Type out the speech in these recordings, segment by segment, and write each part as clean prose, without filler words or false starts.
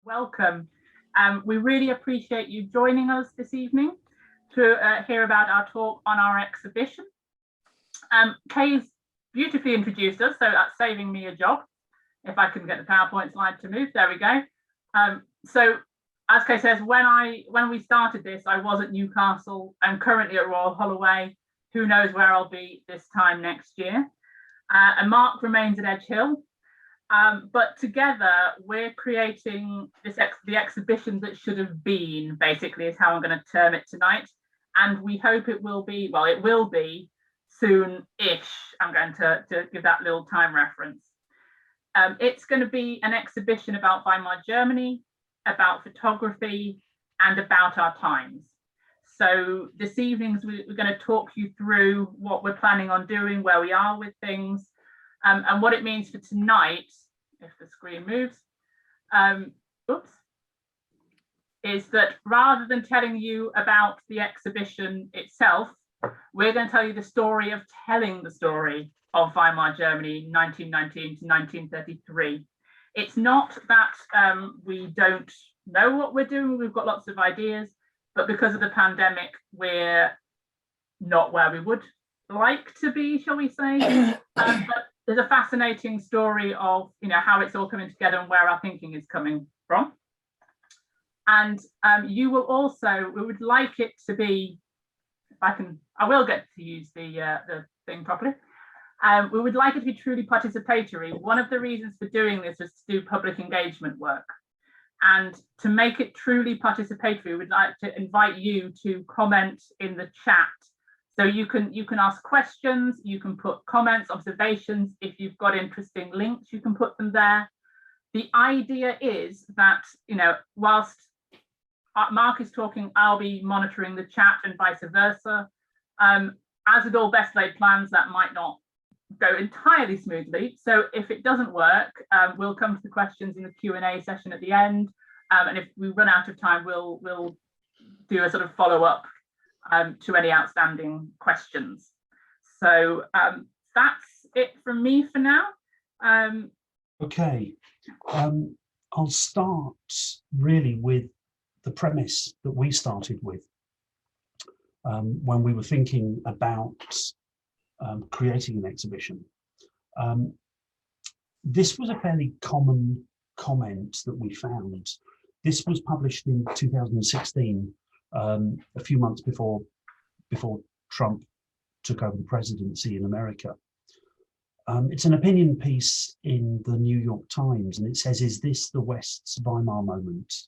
Welcome. We really appreciate you joining us this evening to hear about our talk on our exhibition. Kay's beautifully introduced us, so that's saving me a job. If I can get the PowerPoint slide to move, there we go. So as Kay says, when we started this, I was at Newcastle. I'm currently at Royal Holloway. Who knows where I'll be this time next year. And Mark remains at Edge Hill. But together we're creating the exhibition that should have been, basically, is how I'm going to term it tonight. And we hope it will be, well, it will be soon-ish. I'm going to give that little time reference. It's going to be an exhibition about Weimar Germany, about photography, and about our times. So this evening we're going to talk you through what we're planning on doing, where we are with things, and what it means for tonight, if the screen moves, is that rather than telling you about the exhibition itself, we're going to tell you the story of telling the story of Weimar Germany, 1919 to 1933. It's not that we don't know what we're doing, we've got lots of ideas, but because of the pandemic, we're not where we would like to be, shall we say. But there's a fascinating story of how it's all coming together and where our thinking is coming from. And you will also, we would like it to be, if I will get to use the thing properly. We would like it to be truly participatory. One of the reasons for doing this was to do public engagement work. And to make it truly participatory, we'd like to invite you to comment in the chat. So you can ask questions, you can put comments, observations. If you've got interesting links, you can put them there. The idea is that, whilst Mark is talking, I'll be monitoring the chat and vice versa. As with all best laid plans, that might not go entirely smoothly. So if it doesn't work, we'll come to the questions in the Q&A session at the end. And if we run out of time, we'll do a sort of follow-up to any outstanding questions. So that's it from me for now. Okay, I'll start really with the premise that we started with when we were thinking about creating an exhibition. This was a fairly common comment that we found. This was published in 2016, a few months before Trump took over the presidency in America. It's an opinion piece in the New York Times, and it says, "Is this the West's Weimar moment?"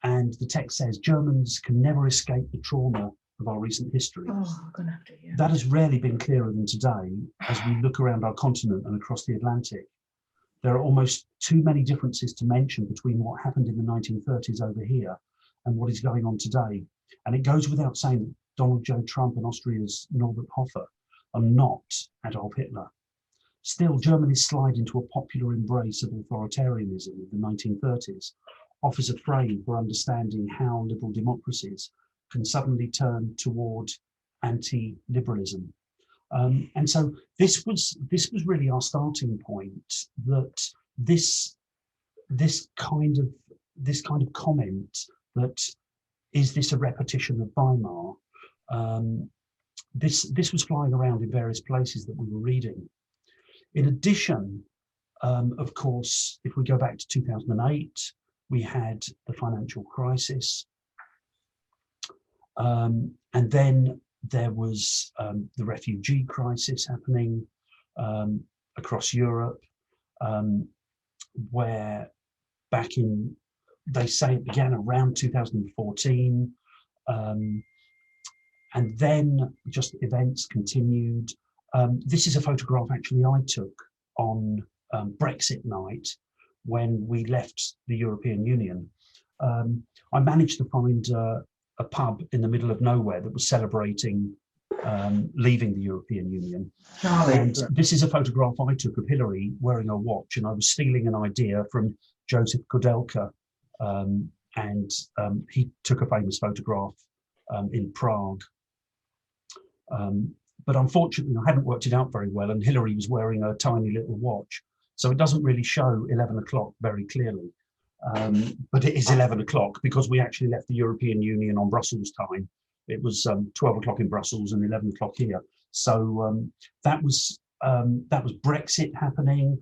And the text says, "Germans can never escape the trauma of our recent history." Oh, I'm gonna have to, yeah. That has rarely been clearer than today as we look around our continent and across the Atlantic. There are almost too many differences to mention between what happened in the 1930s over here and what is going on today. And it goes without saying that Donald J. Trump and Austria's Norbert Hofer are not Adolf Hitler. Still, Germany's slide into a popular embrace of authoritarianism in the 1930s offers a frame for understanding how liberal democracies can suddenly turn toward anti-liberalism. And so this was really our starting point, that this kind of comment, that is this a repetition of Weimar, this was flying around in various places that we were reading. In addition, of course, if we go back to 2008, we had the financial crisis, and then there was the refugee crisis happening across Europe, where they say it began around 2014, and then just events continued. This is a photograph actually I took on Brexit night when we left the European Union. I managed to find a pub in the middle of nowhere that was celebrating leaving the European Union. And this is a photograph I took of Hillary wearing a watch, and I was stealing an idea from Joseph Kudelka, and he took a famous photograph in Prague. But unfortunately, I hadn't worked it out very well, and Hillary was wearing a tiny little watch, so it doesn't really show 11 o'clock very clearly. but it is 11 o'clock because we actually left the European Union on Brussels time. It was 12 o'clock in Brussels and 11 o'clock here. So that was Brexit happening.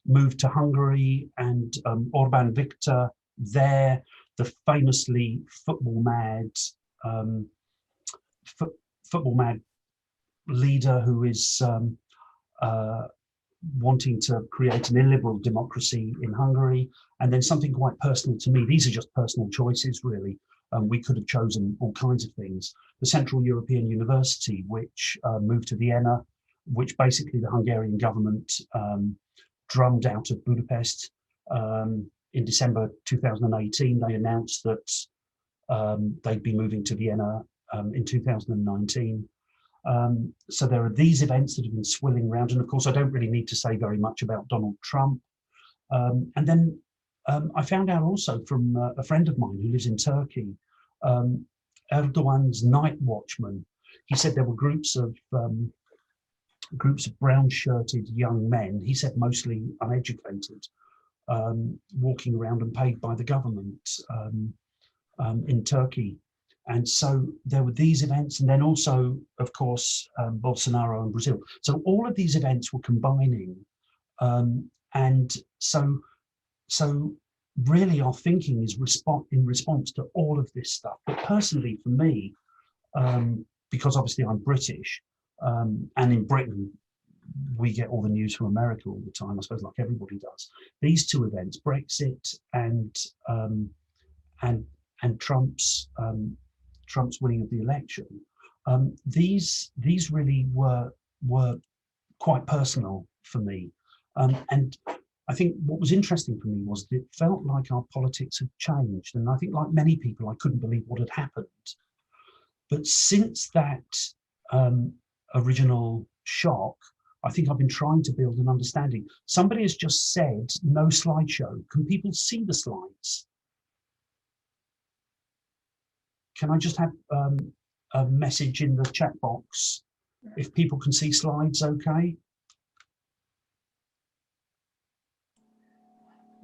Moved to Hungary, and Orbán Viktor there, the famously football mad leader who is wanting to create an illiberal democracy in Hungary. And then something quite personal to me. These are just personal choices, really. We could have chosen all kinds of things. The Central European University, which moved to Vienna, which basically the Hungarian government drummed out of Budapest. In December 2018, they announced that they'd be moving to Vienna in 2019. So there are these events that have been swirling around. And of course, I don't really need to say very much about Donald Trump. And then I found out also from a friend of mine who lives in Turkey, Erdogan's night watchmen. He said there were groups of brown-shirted young men, he said mostly uneducated, walking around and paid by the government in Turkey. And so there were these events, and then also, of course, Bolsonaro in Brazil. So all of these events were combining, and so really our thinking is in response to all of this stuff. But personally, for me, because obviously I'm British, and in Britain, we get all the news from America all the time, I suppose, like everybody does. These two events, Brexit and Trump's winning of the election, these really were quite personal for me. And I think what was interesting for me was that it felt like our politics had changed. And I think, like many people, I couldn't believe what had happened. But since that original shock, I think I've been trying to build an understanding. Somebody has just said, no slideshow. Can people see the slides? Can I just have a message in the chat box if people can see slides, okay?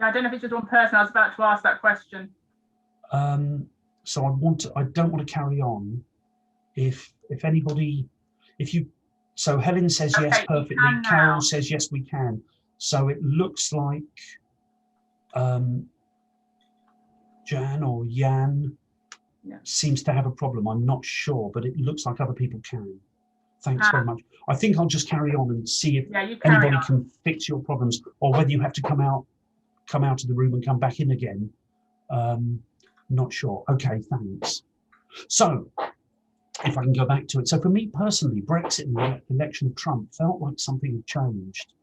Yeah, I don't know if it's just one person. I was about to ask that question. So I don't want to carry on. If anybody, so Helen says okay, yes, perfectly. Carol says yes, we can. So it looks like Jan or Jan seems to have a problem. I'm not sure, but it looks like other people can. Thanks very much. I think I'll just carry on and see if anybody can fix your problems, or whether you have to come out of the room and come back in again. Not sure. Okay, thanks. So if I can go back to it. So for me personally, Brexit and the election of Trump felt like something had changed.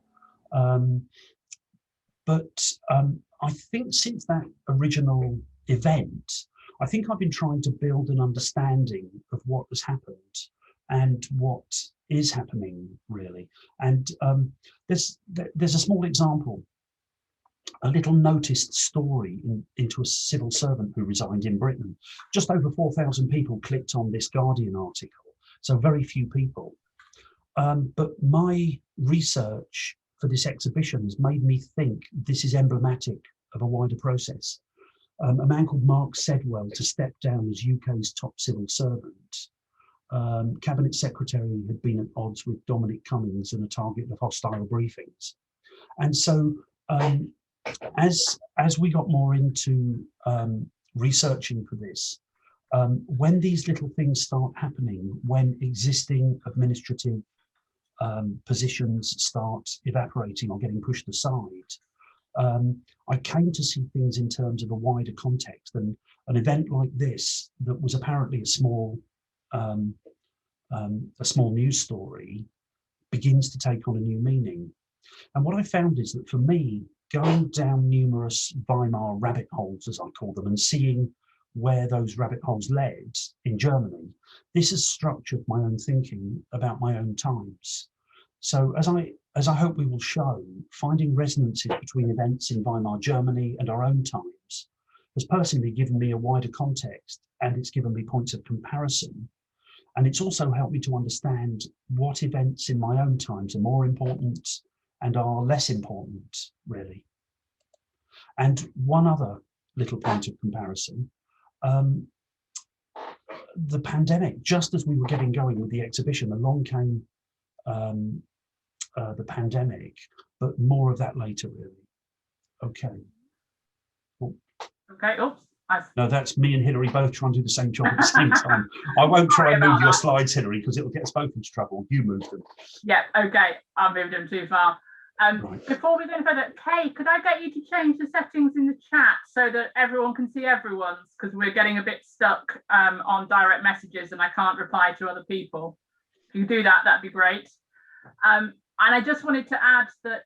But I think since that original event, I think I've been trying to build an understanding of what has happened and what is happening, really. And there's a small example, a little noticed story into a civil servant who resigned in Britain. Just over 4,000 people clicked on this Guardian article, so very few people. But my research for this exhibition has made me think this is emblematic of a wider process. A man called Mark Sedwell to step down as UK's top civil servant. Cabinet Secretary had been at odds with Dominic Cummings and a target of hostile briefings. And so as we got more into researching for this, when these little things start happening, when existing administrative positions start evaporating or getting pushed aside, I came to see things in terms of a wider context, and an event like this that was apparently a small news story begins to take on a new meaning. And what I found is that for me, going down numerous Weimar rabbit holes, as I call them, and seeing where those rabbit holes led in Germany, this has structured my own thinking about my own times. So as I hope we will show, finding resonances between events in Weimar Germany and our own times has personally given me a wider context, and it's given me points of comparison. And it's also helped me to understand what events in my own times are more important and are less important, really. And one other little point of comparison, the pandemic, just as we were getting going with the exhibition, along came the pandemic, but more of that later, really. Okay. Oh. Okay, oops. No, that's me and Hilary both trying to do the same job at the same time. I won't try and move your slides, Hilary, because it will get us both into trouble. You move them. Yeah, okay. I moved them too far. Right. Before we go any further, Kay, could I get you to change the settings in the chat so that everyone can see everyone's? Because we're getting a bit stuck on direct messages and I can't reply to other people. If you do that, that'd be great. And I just wanted to add that,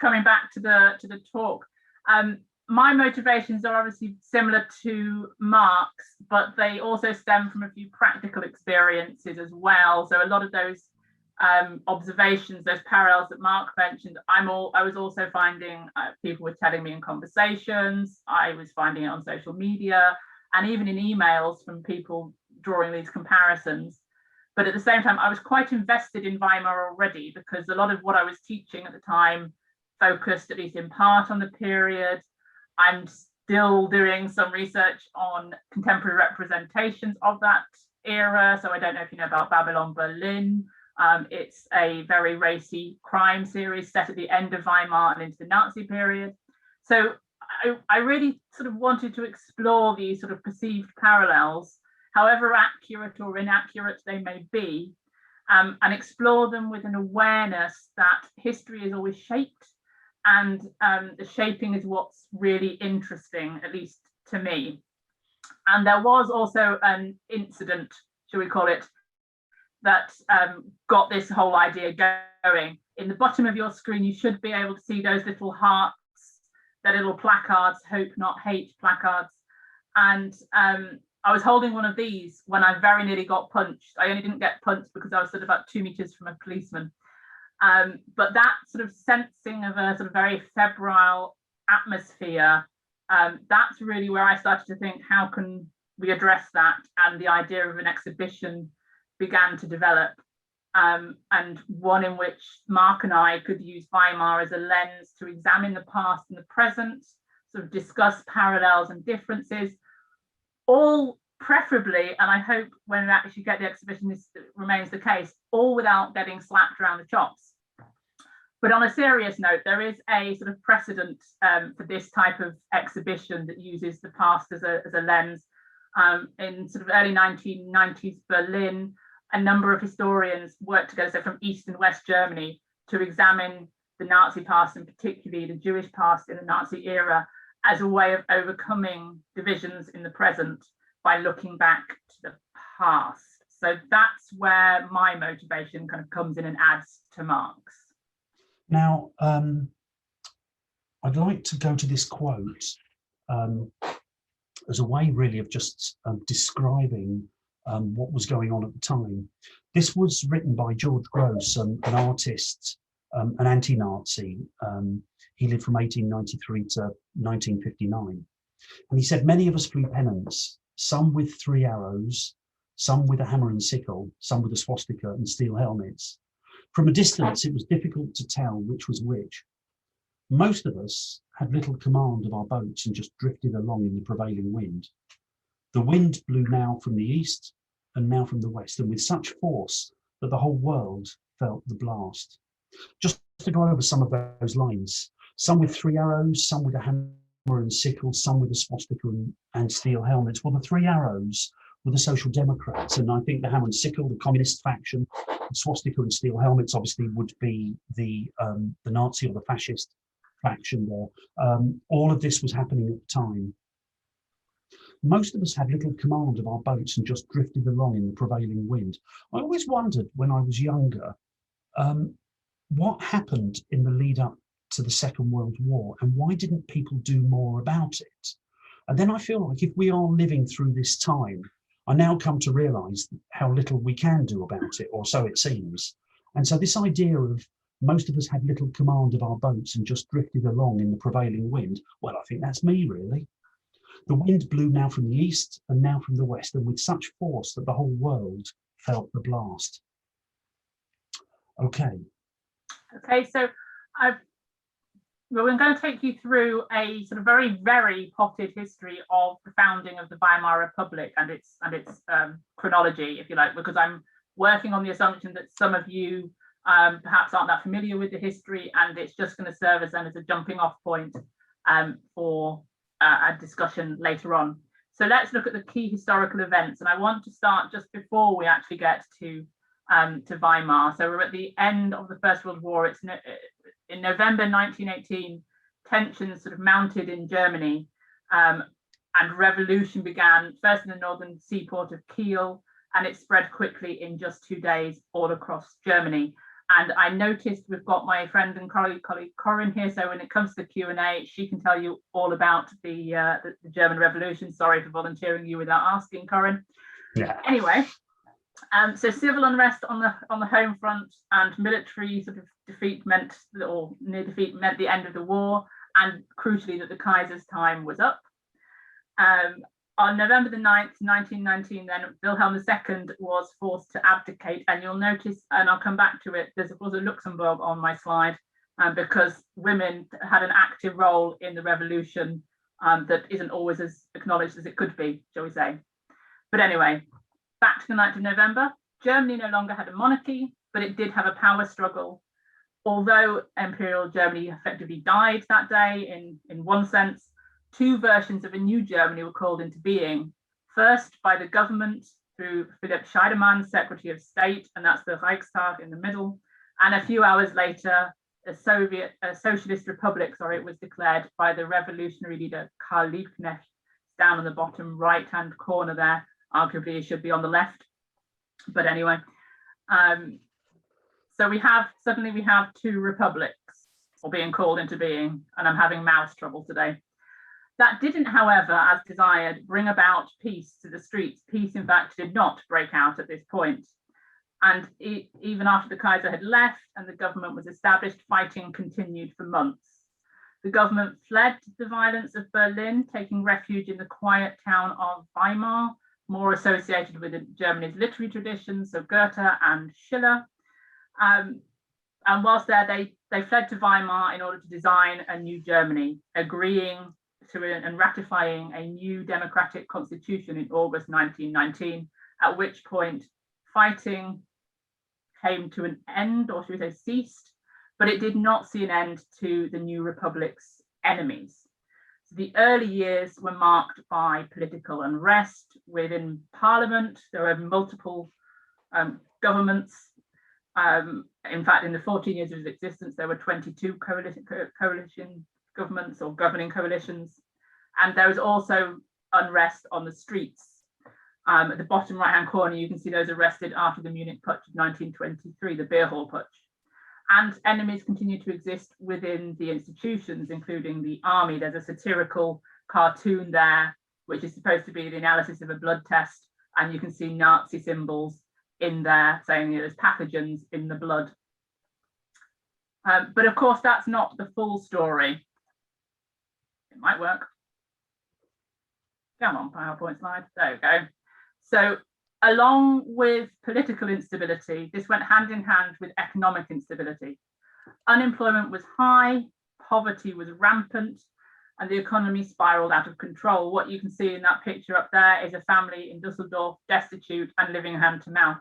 coming back to the talk, my motivations are obviously similar to Mark's, but they also stem from a few practical experiences as well. So a lot of those observations, those parallels that Mark mentioned, I was also finding people were telling me in conversations. I was finding it on social media and even in emails from people drawing these comparisons. But at the same time, I was quite invested in Weimar already, because a lot of what I was teaching at the time focused, at least in part, on the period. I'm still doing some research on contemporary representations of that era. So I don't know if you know about Babylon Berlin. It's a very racy crime series set at the end of Weimar and into the Nazi period. So I really sort of wanted to explore these sort of perceived parallels, however accurate or inaccurate they may be, and explore them with an awareness that history is always shaped, and the shaping is what's really interesting, at least to me. And there was also an incident, shall we call it, that got this whole idea going. In the bottom of your screen, you should be able to see those little hearts, the little placards, hope not hate placards. And I was holding one of these when I very nearly got punched. I only didn't get punched because I was sort of about 2 meters from a policeman. But that sort of sensing of a sort of very febrile atmosphere, that's really where I started to think, how can we address that? And the idea of an exhibition began to develop, and one in which Mark and I could use Weimar as a lens to examine the past and the present, sort of discuss parallels and differences, all preferably, and I hope when we actually get the exhibition this remains the case, all without getting slapped around the chops. But on a serious note, there is a sort of precedent for this type of exhibition that uses the past as a lens. In sort of early 1990s Berlin, a number of historians worked together, so from East and West Germany, to examine the Nazi past, and particularly the Jewish past in the Nazi era, as a way of overcoming divisions in the present by looking back to the past. So that's where my motivation kind of comes in and adds to Mark's. Now, I'd like to go to this quote as a way really of just describing what was going on at the time. This was written by George Gross, an artist, an anti-Nazi. He lived from 1893 to 1959. And he said, many of us flew pennants, some with 3 arrows, some with a hammer and sickle, some with a swastika and steel helmets. From a distance, it was difficult to tell which was which. Most of us had little command of our boats and just drifted along in the prevailing wind. The wind blew now from the east and now from the west, and with such force that the whole world felt the blast. Just to go over some of those lines, some with 3 arrows, some with a hammer and sickle, some with a swastika and steel helmets. Well, the 3 arrows were the Social Democrats, and I think the hammer and sickle, the communist faction, the swastika and steel helmets obviously would be the Nazi or the fascist faction there. All of this was happening at the time. Most of us had little command of our boats and just drifted along in the prevailing wind. I always wondered when I was younger, what happened in the lead up to the Second World War, and why didn't people do more about it? And then I feel like if we are living through this time, I now come to realise how little we can do about it, or so it seems. And so this idea of most of us had little command of our boats and just drifted along in the prevailing wind, well, I think that's me, really. The wind blew now from the east and now from the west, and with such force that the whole world felt the blast. Okay. Okay, so we're going to take you through a sort of very, very potted history of the founding of the Weimar Republic and its chronology, if you like, because I'm working on the assumption that some of you perhaps aren't that familiar with the history, and it's just going to serve as a jumping off point for a discussion later on. So let's look at the key historical events, and I want to start just before we actually get to Weimar. So we're at the end of the First World War. It's in November 1918, tensions sort of mounted in Germany, and revolution began first in the northern seaport of Kiel, and it spread quickly in just 2 days all across Germany. And I noticed we've got my friend and colleague Corinne here, so when it comes to the Q&A, she can tell you all about the German Revolution. Sorry for volunteering you without asking, Corinne. Yeah. Anyway, so civil unrest on the home front and military sort of defeat meant, or near defeat meant, the end of the war, and crucially that the Kaiser's time was up. On November the 9th, 1919, then Wilhelm II was forced to abdicate, and you'll notice, and I'll come back to it, there was a Luxembourg on my slide, because women had an active role in the revolution that isn't always as acknowledged as it could be, shall we say. But anyway, back to the 9th of November, Germany no longer had a monarchy, but it did have a power struggle. Although Imperial Germany effectively died that day in one sense, two versions of a new Germany were called into being. First by the government through Philipp Scheidemann, Secretary of State, and that's the Reichstag in the middle. And a few hours later, a socialist republic, was declared by the revolutionary leader Karl Liebknecht, down on the bottom right-hand corner there. Arguably it should be on the left, but anyway. So suddenly we have two republics, or being called into being, and I'm having mouse trouble today. That didn't, however, as desired, bring about peace to the streets. Peace, in fact, did not break out at this point. And even after the Kaiser had left and the government was established, fighting continued for months. The government fled the violence of Berlin, taking refuge in the quiet town of Weimar, more associated with Germany's literary traditions, so Goethe and Schiller. And whilst there, they fled to Weimar in order to design a new Germany, agreeing to and ratifying a new democratic constitution in August 1919, at which point fighting came to an end, or should we say ceased, but it did not see an end to the new republic's enemies. So the early years were marked by political unrest within parliament. There were multiple governments. In fact, in the 14 years of its existence, there were 22 coalition governments or governing coalitions, and there was also unrest on the streets. At the bottom right-hand corner, you can see those arrested after the Munich Putsch of 1923, the beer hall putsch. And enemies continue to exist within the institutions, including the army. There's a satirical cartoon there, which is supposed to be the analysis of a blood test, and you can see Nazi symbols in there saying there's pathogens in the blood. But of course, that's not the full story. It might work. Come on, PowerPoint slide. There we go. So along with political instability, this went hand in hand with economic instability. Unemployment was high, poverty was rampant, and the economy spiraled out of control. What you can see in that picture up there is a family in Dusseldorf, destitute and living hand to mouth.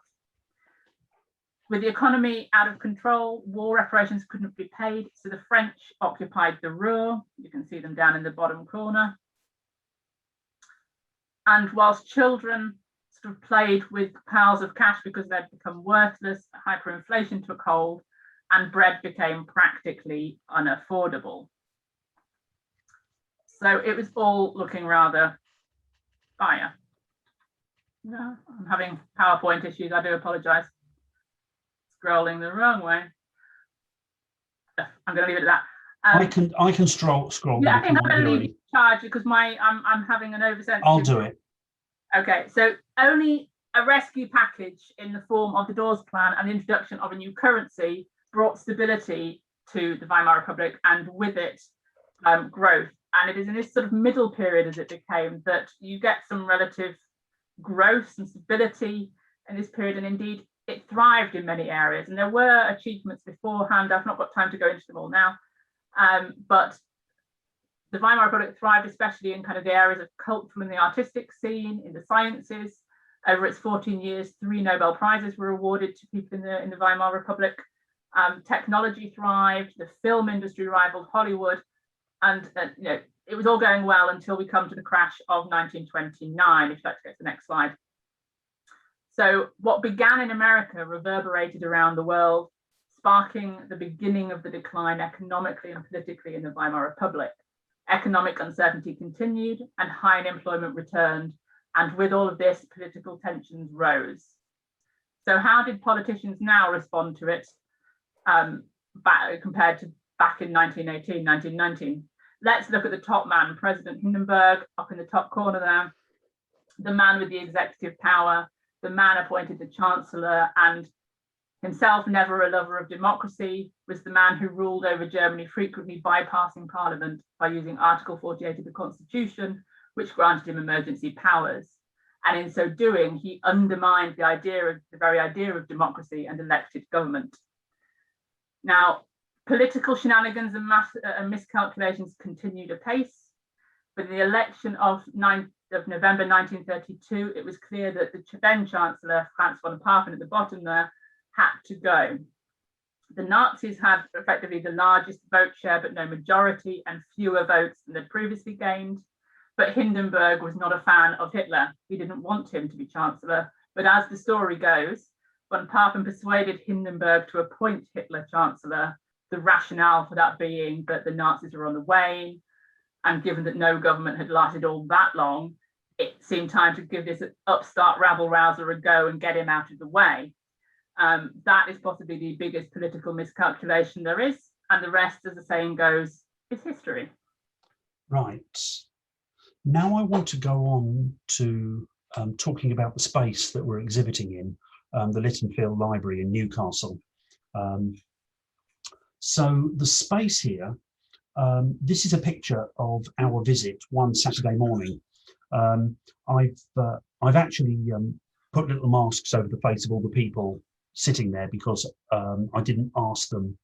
With the economy out of control, war reparations couldn't be paid, so the French occupied the Ruhr. You can see them down in the bottom corner. And whilst children sort of played with piles of cash because they'd become worthless, hyperinflation took hold and bread became practically unaffordable. So it was all looking rather dire. No, I'm having PowerPoint issues, I do apologise. Scrolling the wrong way. I'm going to leave it at that. I can scroll. Yeah, I think I'm going to leave it in charge because I'm having an oversensitive. I'll do it. Okay, so only a rescue package in the form of the Dawes Plan and the introduction of a new currency brought stability to the Weimar Republic, and with it growth. And it is in this sort of middle period, as it became, that you get some relative growth and stability in this period, and indeed it thrived in many areas. And there were achievements beforehand. I've not got time to go into them all now. But the Weimar Republic thrived especially in kind of the areas of cultural and the artistic scene, in the sciences. Over its 14 years, 3 Nobel Prizes were awarded to people in the Weimar Republic. Technology thrived, the film industry rivaled Hollywood, and you know, it was all going well until we come to the crash of 1929. If you'd like to go to the next slide. So what began in America reverberated around the world, sparking the beginning of the decline economically and politically in the Weimar Republic. Economic uncertainty continued and high unemployment returned. And with all of this, political tensions rose. So how did politicians now respond to it compared to back in 1918, 1919? Let's look at the top man, President Hindenburg, up in the top corner there, the man with the executive power, the man appointed the chancellor, and himself never a lover of democracy, was the man who ruled over Germany, frequently bypassing parliament by using Article 48 of the Constitution, which granted him emergency powers. And in so doing, he undermined the very idea of democracy and elected government. Now, political shenanigans and miscalculations continued apace. But in the election of November 1932, it was clear that the then Chancellor, Franz von Papen at the bottom there, had to go. The Nazis had effectively the largest vote share, but no majority, and fewer votes than they'd previously gained. But Hindenburg was not a fan of Hitler. He didn't want him to be Chancellor. But as the story goes, von Papen persuaded Hindenburg to appoint Hitler Chancellor, the rationale for that being that the Nazis were on the wane, and given that no government had lasted all that long, it seemed time to give this upstart rabble-rouser a go and get him out of the way. That is possibly the biggest political miscalculation there is, and the rest, as the saying goes, is history. Right. Now I want to go on to talking about the space that we're exhibiting in, the Littenfield Library in Newcastle. So the space here, this is a picture of our visit one Saturday morning. I've actually put little masks over the face of all the people sitting there because I didn't ask them.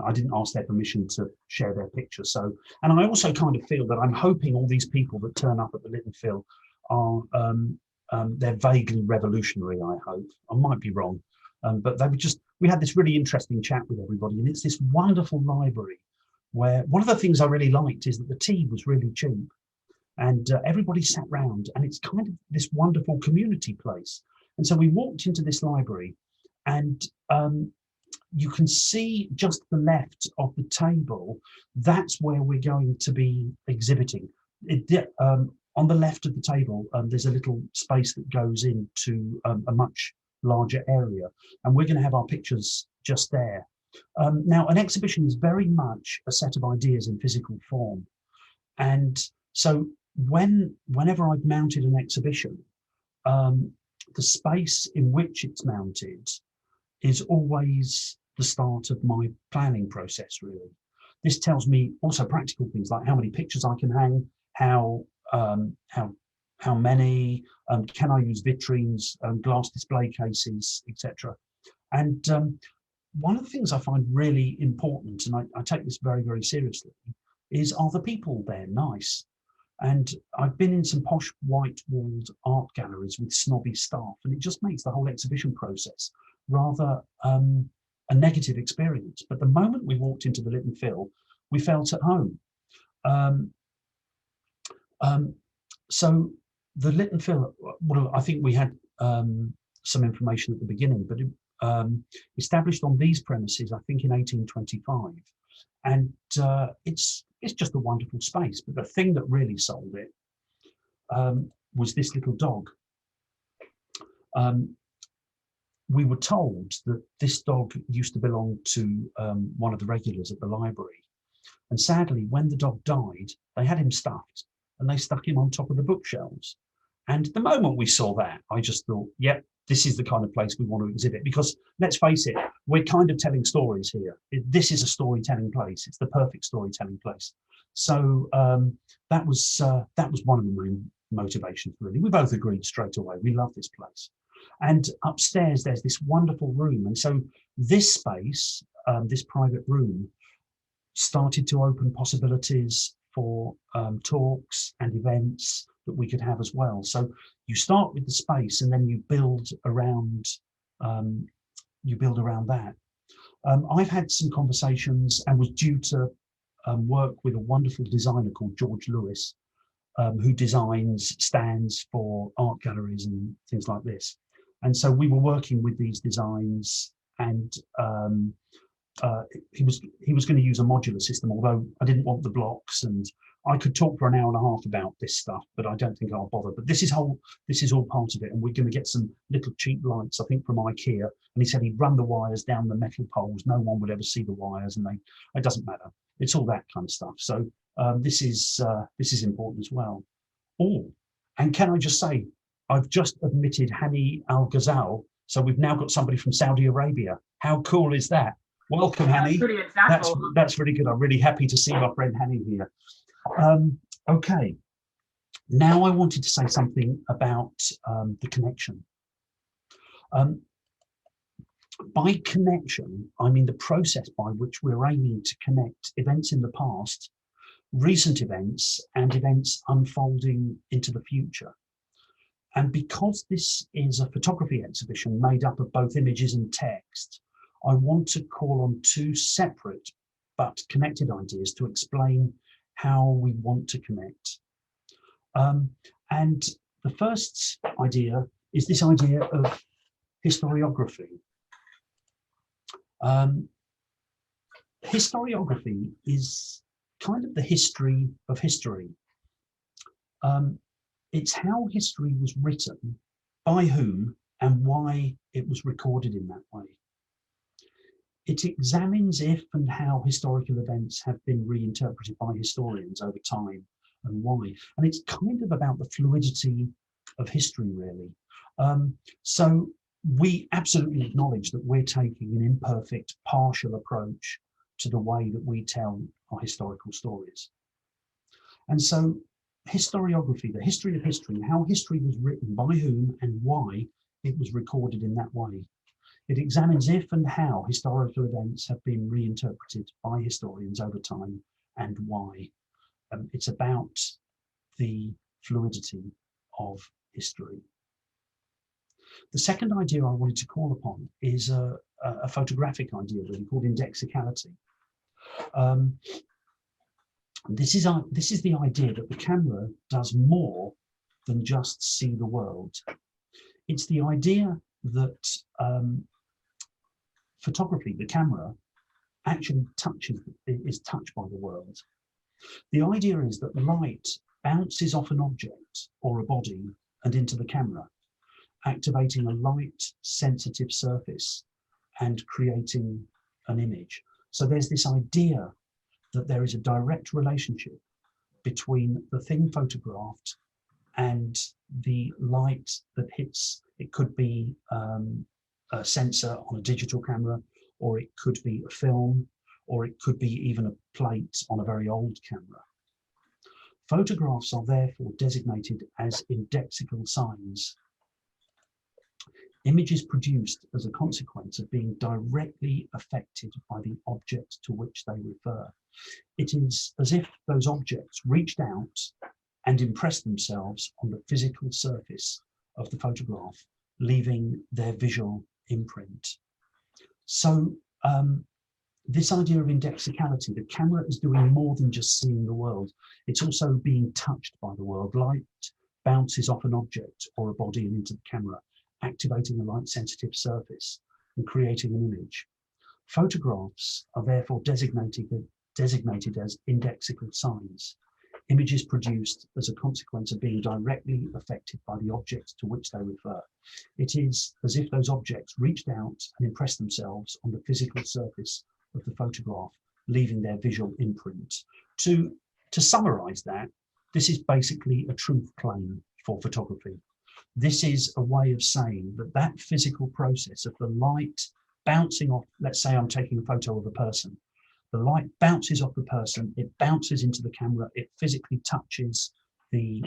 I didn't ask their permission to share their picture. So, and I also kind of feel that I'm hoping all these people that turn up at the Littenfield are they're vaguely revolutionary. I hope. I might be wrong, but they were just. We had this really interesting chat with everybody, and it's this wonderful library where one of the things I really liked is that the tea was really cheap, and everybody sat round, and it's kind of this wonderful community place. And so we walked into this library, and you can see just the left of the table. That's where we're going to be exhibiting. On the left of the table, there's a little space that goes into a much larger area, and we're going to have our pictures just there. Now, an exhibition is very much a set of ideas in physical form, and so whenever I've mounted an exhibition, the space in which it's mounted is always the start of my planning process, really. This tells me also practical things like how many pictures I can hang, how many, can I use vitrines, glass display cases, etc. And one of the things I find really important, and I take this very, very seriously, is are the people there nice? And I've been in some posh white-walled art galleries with snobby staff, and it just makes the whole exhibition process rather a negative experience. But the moment we walked into the Littenfield, we felt at home. So the Littenfield, well, I think we had some information at the beginning, but it, established on these premises, I think in 1825, and it's just a wonderful space. But the thing that really sold it was this little dog. We were told that this dog used to belong to one of the regulars at the library, and sadly, when the dog died, they had him stuffed, and they stuck him on top of the bookshelves. And the moment we saw that, I just thought, yep, this is the kind of place we want to exhibit, because let's face it, we're kind of telling stories here. This is a storytelling place. It's the perfect storytelling place. So that was one of the main motivations, really. We both agreed straight away. We love this place. And upstairs, there's this wonderful room. And so this space, this private room, started to open possibilities for talks and events that we could have as well. So you start with the space and then you build around that. I've had some conversations and was due to work with a wonderful designer called George Lewis, who designs stands for art galleries and things like this. And so we were working with these designs, and he was going to use a modular system, although I didn't want the blocks, and I could talk for an hour and a half about this stuff, but I don't think I'll bother. But this is all part of it, and we're going to get some little cheap lights, I think, from IKEA. And he said he'd run the wires down the metal poles. No one would ever see the wires, and it doesn't matter. It's all that kind of stuff. So this is important as well. Oh, and can I just say, I've just admitted Hani Al Ghazal, so we've now got somebody from Saudi Arabia. How cool is that? Welcome, Hani. That's really good. I'm really happy to see my friend Hani here. Okay, now I wanted to say something about the connection. By connection, I mean the process by which we're aiming to connect events in the past, recent events, and events unfolding into the future. And because this is a photography exhibition made up of both images and text, I want to call on two separate but connected ideas to explain how we want to connect. And the first idea is this idea of historiography. Historiography is kind of the history of history. It's how history was written, by whom, and why it was recorded in that way. It examines if and how historical events have been reinterpreted by historians over time and why. And it's kind of about the fluidity of history, really. So we absolutely acknowledge that we're taking an imperfect, partial approach to the way that we tell our historical stories. And so historiography, the history of history, how history was written, by whom and why it was recorded in that way. It examines if and how historical events have been reinterpreted by historians over time and why. It's about the fluidity of history. The second idea I wanted to call upon is a photographic idea really called indexicality. This is the idea that the camera does more than just see the world. It's the idea that photography, the camera, actually is touched by the world. The idea is that light bounces off an object or a body and into the camera, activating a light sensitive surface and creating an image. So there's this idea that there is a direct relationship between the thing photographed and the light that hits. It could be a sensor on a digital camera, or it could be a film, or it could be even a plate on a very old camera. Photographs are therefore designated as indexical signs. Images produced as a consequence of being directly affected by the object to which they refer. It is as if those objects reached out and impressed themselves on the physical surface of the photograph, leaving their visual imprint. So this idea of indexicality, the camera is doing more than just seeing the world. It's also being touched by the world. Light bounces off an object or a body and into the camera, activating a light sensitive surface and creating an image. Photographs are therefore designated as indexical signs. Images produced as a consequence of being directly affected by the objects to which they refer. It is as if those objects reached out and impressed themselves on the physical surface of the photograph, leaving their visual imprint. To summarize that, this is basically a truth claim for photography. This is a way of saying that that physical process of the light bouncing off, let's say I'm taking a photo of a person, the light bounces off the person, it bounces into the camera, it physically touches the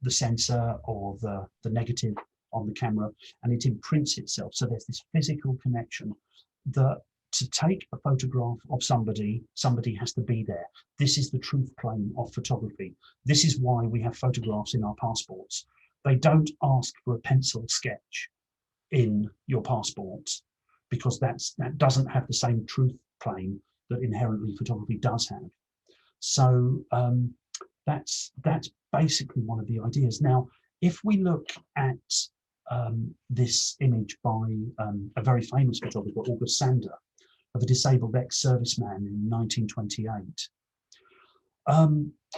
sensor or the negative on the camera, and it imprints itself. So there's this physical connection that to take a photograph of somebody, somebody has to be there. This is the truth claim of photography. This is why we have photographs in our passports. They don't ask for a pencil sketch in your passport, because that doesn't have the same truth claim that inherently photography does have. So that's basically one of the ideas. Now, if we look at this image by a very famous photographer, August Sander, of a disabled ex-serviceman in 1928.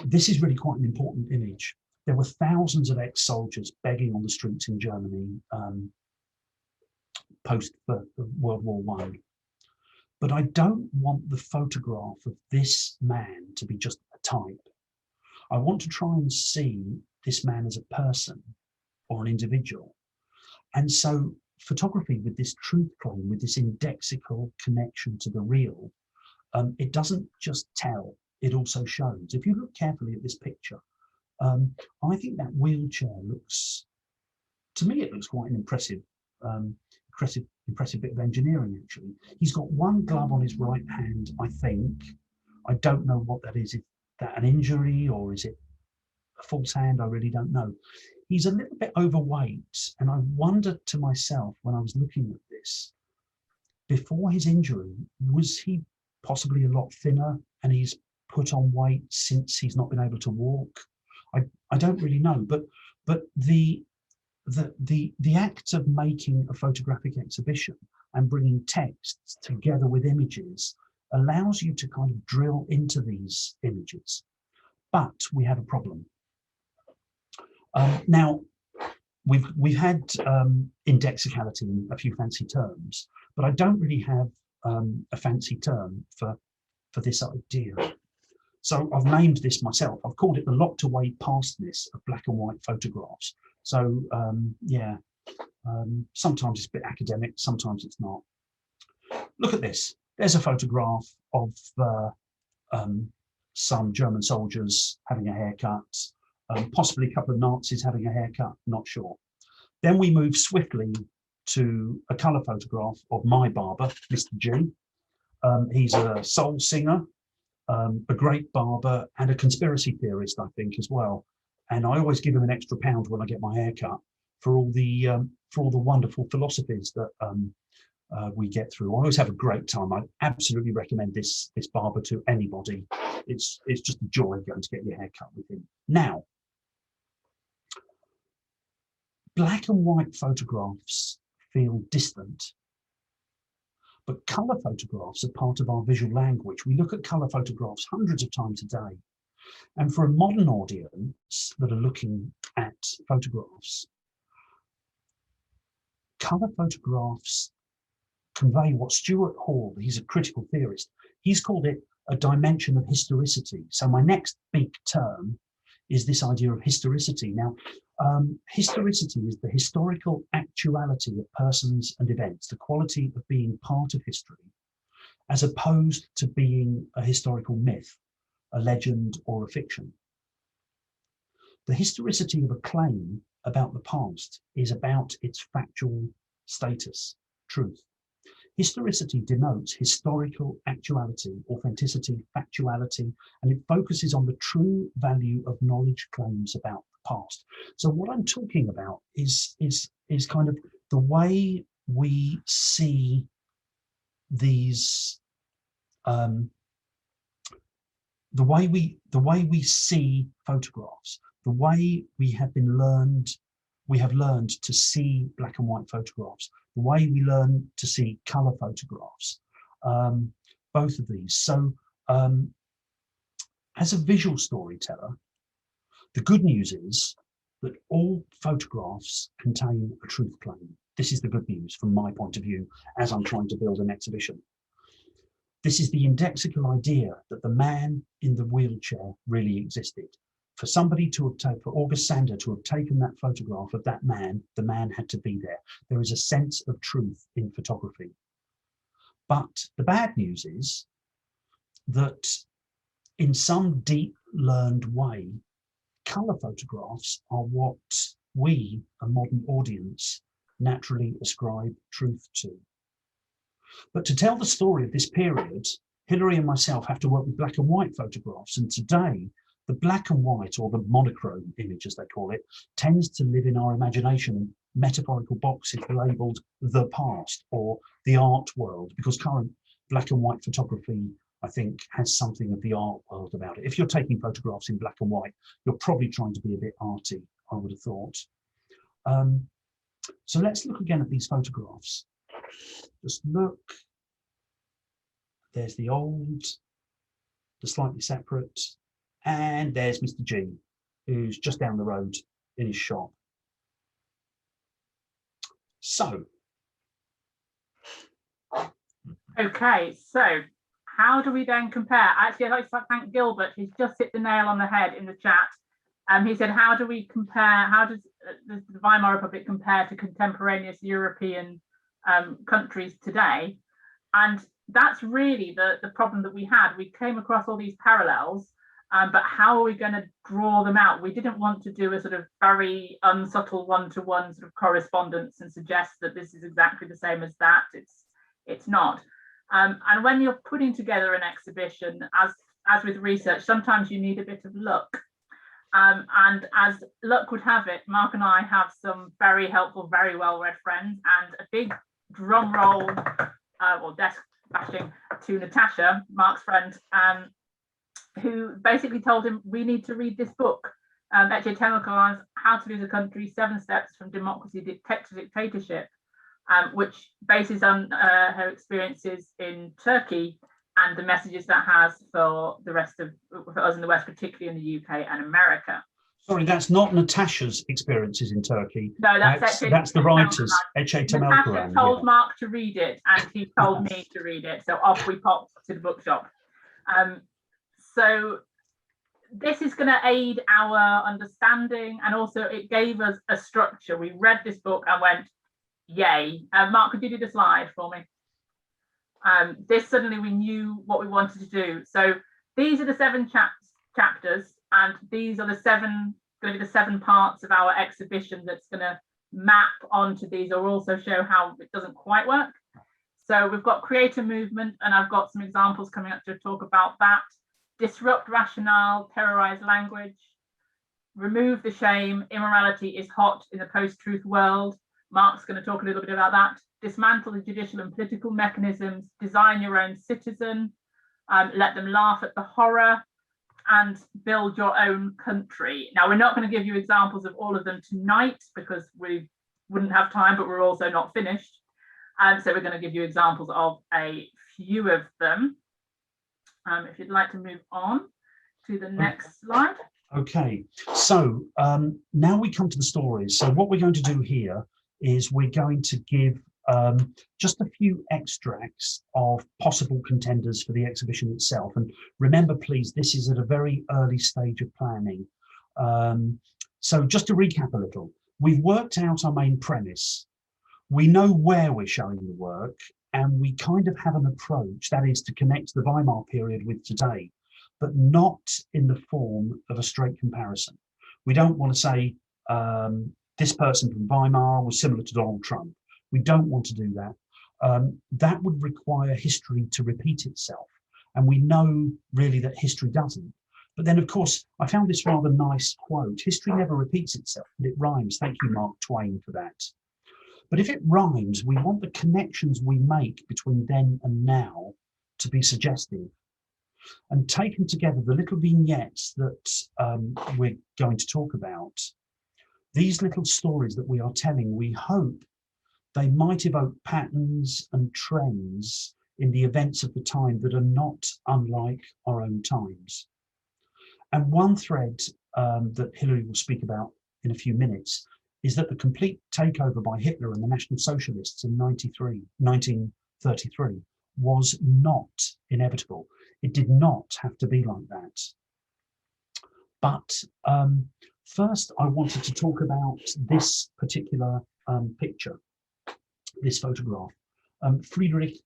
This is really quite an important image. There were thousands of ex-soldiers begging on the streets in Germany post World War I. But I don't want the photograph of this man to be just a type. I want to try and see this man as a person or an individual. And so photography, with this truth claim, with this indexical connection to the real, it doesn't just tell, it also shows. If you look carefully at this picture, I think that wheelchair looks, to me, it looks quite an impressive bit of engineering, actually. He's got one glove on his right hand, I think. I don't know what that is. Is that an injury or is it a false hand? I really don't know. He's a little bit overweight, and I wondered to myself when I was looking at this, before his injury, was he possibly a lot thinner and he's put on weight since he's not been able to walk? I don't really know, but the act of making a photographic exhibition and bringing texts together with images allows you to kind of drill into these images. But we have a problem. Now, we've had indexicality in a few fancy terms, but I don't really have a fancy term for this idea. So I've named this myself. I've called it the locked away pastness of black and white photographs. So sometimes it's a bit academic, sometimes it's not. Look at this. There's a photograph of some German soldiers having a haircut, possibly a couple of Nazis having a haircut, not sure. Then we move swiftly to a colour photograph of my barber, Mr. G. He's a soul singer, a great barber, and a conspiracy theorist, I think, as well. And I always give him an extra £1 when I get my hair cut for all the wonderful philosophies that we get through. I always have a great time. I absolutely recommend this barber to anybody. It's just a joy going to get your hair cut with him. Now, black and white photographs feel distant, but colour photographs are part of our visual language. We look at colour photographs hundreds of times a day. And for a modern audience that are looking at photographs, colour photographs convey what Stuart Hall, he's a critical theorist, he's called it a dimension of historicity. So my next big term is this idea of historicity. Now, historicity is the historical actuality of persons and events, the quality of being part of history, as opposed to being a historical myth, a legend, or a fiction. The historicity of a claim about the past is about its factual status, truth. Historicity denotes historical actuality, authenticity, factuality, and it focuses on the true value of knowledge claims about the past. So what I'm talking about is kind of the way we see these, the way we see photographs, the way we have learned to see black and white photographs, the way we learn to see colour photographs, both of these. So as a visual storyteller, the good news is that all photographs contain a truth claim. This is the good news from my point of view as I'm trying to build an exhibition. This is the indexical idea that the man in the wheelchair really existed. For somebody to have taken, for August Sander to have taken that photograph of that man, the man had to be there. There is a sense of truth in photography. But the bad news is that in some deep learned way, colour photographs are what we, a modern audience, naturally ascribe truth to. But to tell the story of this period, Hilary and myself have to work with black and white photographs. And today, the black and white, or the monochrome image, as they call it, tends to live in our imagination in metaphorical boxes labelled the past or the art world, because current black and white photography, I think, has something of the art world about it. If you're taking photographs in black and white, you're probably trying to be a bit arty, I would have thought. So let's look again at these photographs. Just look. There's the old, the slightly separate, and there's Mr. G, who's just down the road in his shop. So. Okay, so how do we then compare? Actually, I'd like to thank Gilbert. He's just hit the nail on the head in the chat. He said, how do we compare, how does the Weimar Republic compare to contemporaneous European countries today? And that's really the problem that we had. We came across all these parallels, but how are we going to draw them out? We didn't want to do a sort of very unsubtle one-to-one sort of correspondence and suggest that this is exactly the same as that. It's not. And when you're putting together an exhibition, as with research, sometimes you need a bit of luck. And as luck would have it, Mark and I have some very helpful, very well-read friends, and a big drum roll or desk bashing to Natasha, Mark's friend, who basically told him, we need to read this book, Ecce Temokans, How to Lose a Country, 7 Steps from Democracy to Dictatorship, which bases on her experiences in Turkey and the messages that has for the rest of, for us in the West, particularly in the UK and America. Sorry, that's not Natasha's experiences in Turkey. No, that's the writer's, Ecce Temokans. Natasha told Mark to read it, and he told me to read it. So off we popped to the bookshop. So this is going to aid our understanding, and also it gave us a structure. We read this book and went, yay. Mark, could you do the slide for me? This suddenly we knew what we wanted to do. So these are the 7 chapters, and these are going to be the 7 parts of our exhibition that's going to map onto these, or also show how it doesn't quite work. So we've got creator movement, and I've got some examples coming up to talk about that. Disrupt rationale, terrorize language, remove the shame, immorality is hot in the post-truth world. Mark's going to talk a little bit about that. Dismantle the judicial and political mechanisms, design your own citizen, let them laugh at the horror, and build your own country. Now, we're not going to give you examples of all of them tonight because we wouldn't have time, but we're also not finished. So we're going to give you examples of a few of them. If you'd like to move on to the next slide. Okay, so now we come to the stories. So what we're going to do here is we're going to give just a few extracts of possible contenders for the exhibition itself. And remember, please, this is at a very early stage of planning. So just to recap a little, we've worked out our main premise. We know where we're showing the work, and we kind of have an approach, that is to connect the Weimar period with today, but not in the form of a straight comparison. We don't want to say this person from Weimar was similar to Donald Trump. We don't want to do that. That would require history to repeat itself. And we know really that history doesn't. But then, of course, I found this rather nice quote. History never repeats itself, but it rhymes. Thank you, Mark Twain, for that. But if it rhymes, we want the connections we make between then and now to be suggestive. And taken together, the little vignettes that we're going to talk about, these little stories that we are telling, we hope they might evoke patterns and trends in the events of the time that are not unlike our own times. And one thread that Hilary will speak about in a few minutes is that the complete takeover by Hitler and the National Socialists in 1933 was not inevitable. It did not have to be like that. But first, I wanted to talk about this particular picture, this photograph. Friedrich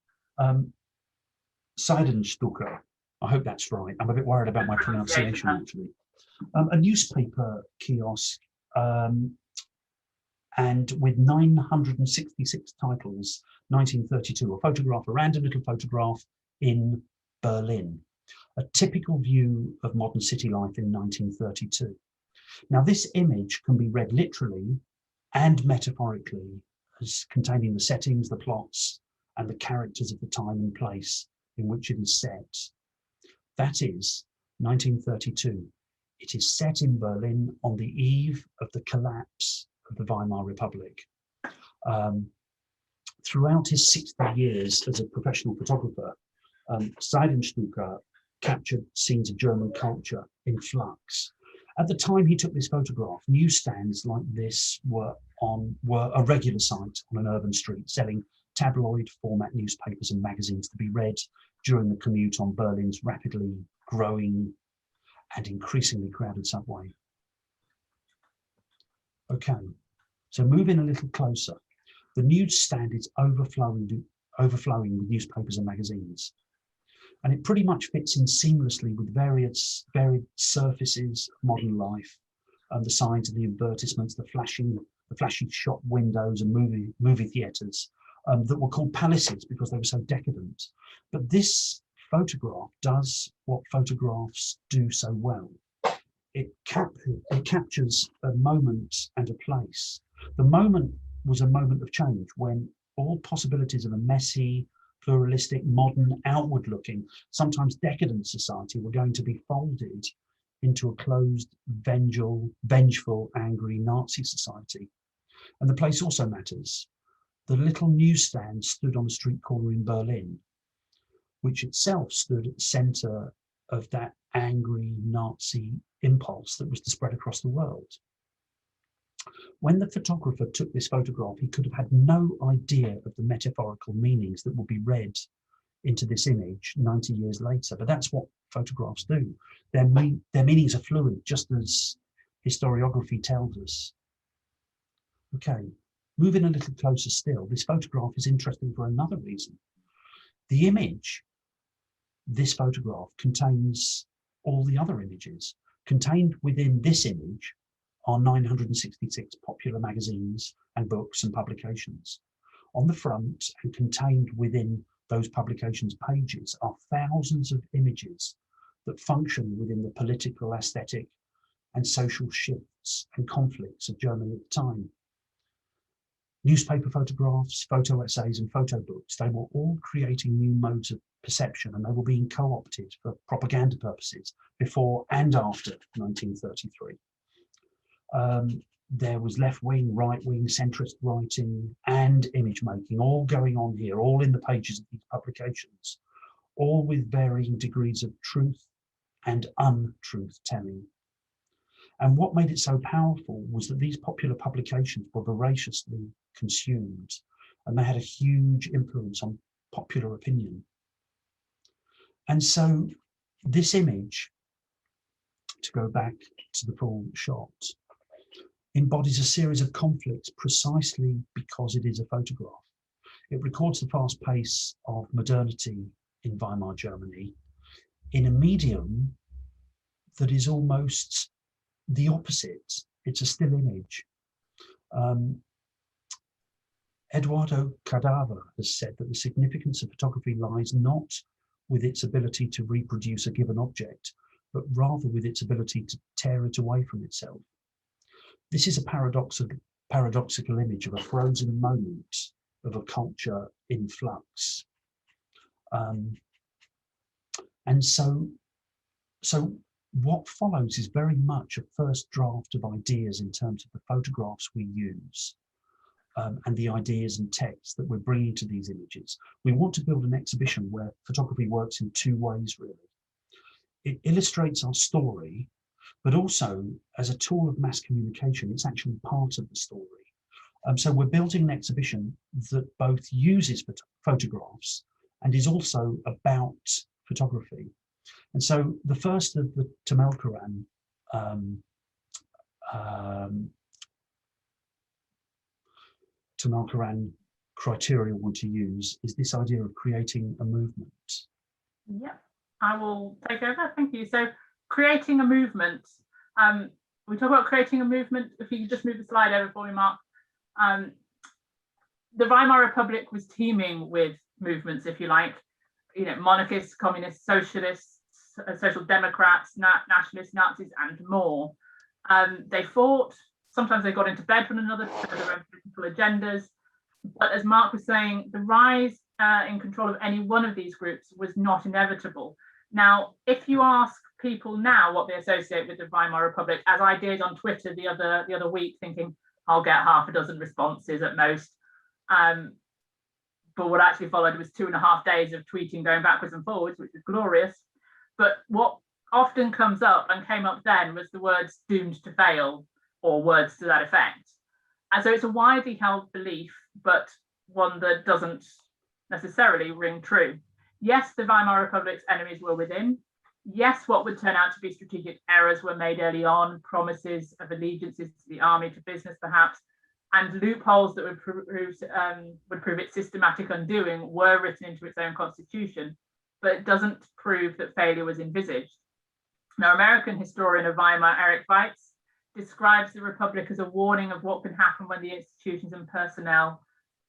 Seidenstucker, I hope that's right. I'm a bit worried about my pronunciation, actually. A newspaper kiosk And with 966 titles, 1932, a photograph, a random little photograph in Berlin, a typical view of modern city life in 1932. Now, this image can be read literally and metaphorically as containing the settings, the plots, and the characters of the time and place in which it is set. That is 1932. It is set in Berlin on the eve of the collapse of the Weimar Republic. Throughout his 60 years as a professional photographer, Seidenstucker captured scenes of German culture in flux. At the time he took this photograph, newsstands like this were a regular sight on an urban street, selling tabloid format newspapers and magazines to be read during the commute on Berlin's rapidly growing and increasingly crowded subway. Okay, so move in a little closer. The newsstand is overflowing with newspapers and magazines. And it pretty much fits in seamlessly with varied surfaces of modern life, the signs and the advertisements, the flashy shop windows and movie theatres that were called palaces because they were so decadent. But this photograph does what photographs do so well. It captures a moment and a place. The moment was a moment of change when all possibilities of a messy, pluralistic, modern, outward-looking, sometimes decadent society were going to be folded into a closed, vengeful, angry Nazi society. And the place also matters. The little newsstand stood on a street corner in Berlin, which itself stood at the centre of that angry Nazi impulse that was to spread across the world. When the photographer took this photograph, he could have had no idea of the metaphorical meanings that will be read into this image 90 years later. But that's what photographs do. Their meanings are fluid, just as historiography tells us. Okay, moving a little closer still, this photograph is interesting for another reason. The image, this photograph, contains all the other images. Contained within this image are 966 popular magazines and books and publications. On the front and contained within those publications' pages are thousands of images that function within the political, aesthetic, and social shifts and conflicts of Germany at the time. Newspaper photographs, photo essays, and photo books, they were all creating new modes of perception, and they were being co-opted for propaganda purposes before and after 1933. There was left-wing, right-wing, centrist writing and image making all going on here, all in the pages of these publications, all with varying degrees of truth and untruth telling. And what made it so powerful was that these popular publications were voraciously consumed, and they had a huge influence on popular opinion. And so this image, to go back to the full shot, embodies a series of conflicts precisely because it is a photograph. It records the fast pace of modernity in Weimar Germany in a medium that is almost the opposite. It's a still image. Eduardo Cadaver has said that the significance of photography lies not with its ability to reproduce a given object, but rather with its ability to tear it away from itself. This is a paradoxical image of a frozen moment of a culture in flux. And so what follows is very much a first draft of ideas in terms of the photographs we use and the ideas and texts that we're bringing to these images. We want to build an exhibition where photography works in two ways, really. It illustrates our story, but also as a tool of mass communication, it's actually part of the story. So we're building an exhibition that both uses photographs and is also about photography. And so the first of the Tamelkaran criteria we want to use is this idea of creating a movement. Yeah, I will take over. Thank you. So creating a movement. We talk about creating a movement. If you could just move the slide over for me, Mark. The Weimar Republic was teeming with movements, if you like, monarchists, communists, socialists, social democrats, nationalists, Nazis, and more. They fought. Sometimes they got into bed with one another for their own political agendas. But as Mark was saying, the rise in control of any one of these groups was not inevitable. Now, if you ask people now what they associate with the Weimar Republic, as I did on Twitter the other week, thinking I'll get half a dozen responses at most. But what actually followed was 2.5 days of tweeting going backwards and forwards, which was glorious. But what often comes up and came up then was the words doomed to fail, or words to that effect. And so it's a widely held belief, but one that doesn't necessarily ring true. Yes, the Weimar Republic's enemies were within. Yes, what would turn out to be strategic errors were made early on, promises of allegiances to the army, to business perhaps, and loopholes that would prove its systematic undoing were written into its own constitution, but it doesn't prove that failure was envisaged. Now, American historian of Weimar, Eric Weitz, describes the Republic as a warning of what can happen when the institutions and personnel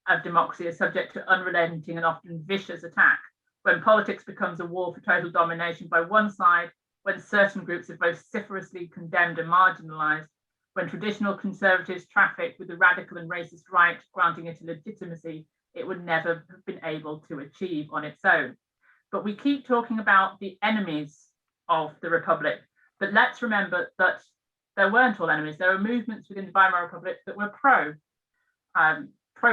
of democracy are subject to unrelenting and often vicious attack, when politics becomes a war for total domination by one side, when certain groups are vociferously condemned and marginalized, when traditional conservatives traffic with the radical and racist right, granting it a legitimacy it would never have been able to achieve on its own. But we keep talking about the enemies of the Republic, but let's remember that there weren't all enemies. There were movements within the Weimar Republic that were pro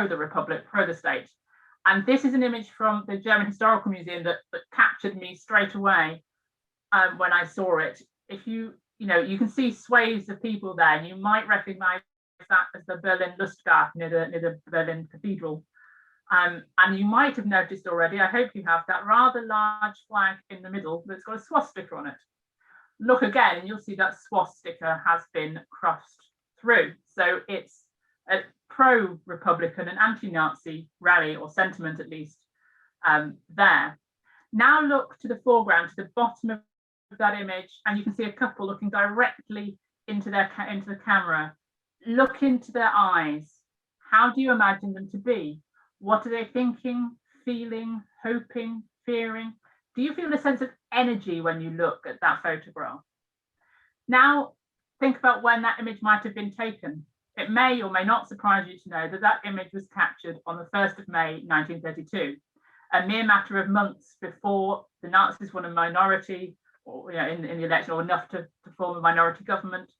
the Republic, pro the state. And this is an image from the German Historical Museum that captured me straight away when I saw it. If you can see swathes of people there, and you might recognize that as the Berlin Lustgarten near the Berlin Cathedral. And you might have noticed already, I hope you have, that rather large flag in the middle that's got a swastika on it. Look again and you'll see that swastika has been crossed through. So it's a pro-Republican and anti-Nazi rally, or sentiment at least, there. Now look to the foreground, to the bottom of that image, and you can see a couple looking directly into the camera. Look into their eyes. How do you imagine them to be? What are they thinking, feeling, hoping, fearing? Do you feel a sense of energy when you look at that photograph? Now, think about when that image might have been taken. It may or may not surprise you to know that that image was captured on the 1st of May, 1932, a mere matter of months before the Nazis won a minority, or in the election, or enough to form a minority government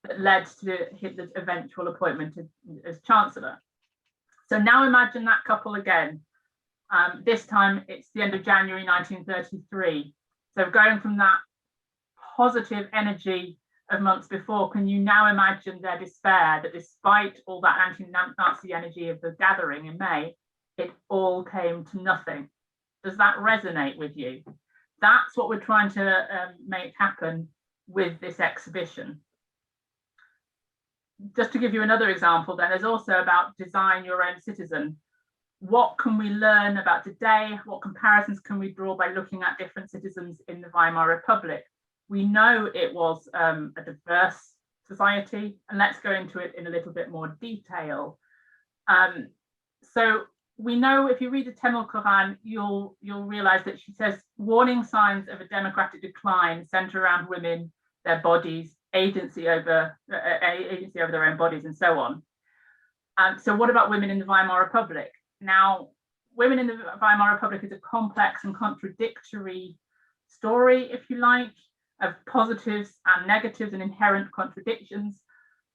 that led to Hitler's eventual appointment as Chancellor. So now imagine that couple again. This time it's the end of January 1933. So going from that positive energy of months before, can you now imagine their despair that despite all that anti-Nazi energy of the gathering in May, it all came to nothing? Does that resonate with you? That's what we're trying to make happen with this exhibition. Just to give you another example, then, there's also about design your own citizen. What can we learn about today? What comparisons can we draw by looking at different citizens in the Weimar Republic? We know it was a diverse society, and let's go into it in a little bit more detail. So we know, if you read the Temel Quran, you'll realize that she says warning signs of a democratic decline center around women, their bodies, agency over their own bodies, and so on. So what about women in the Weimar Republic? Now, women in the Weimar Republic is a complex and contradictory story, if you like, of positives and negatives and inherent contradictions.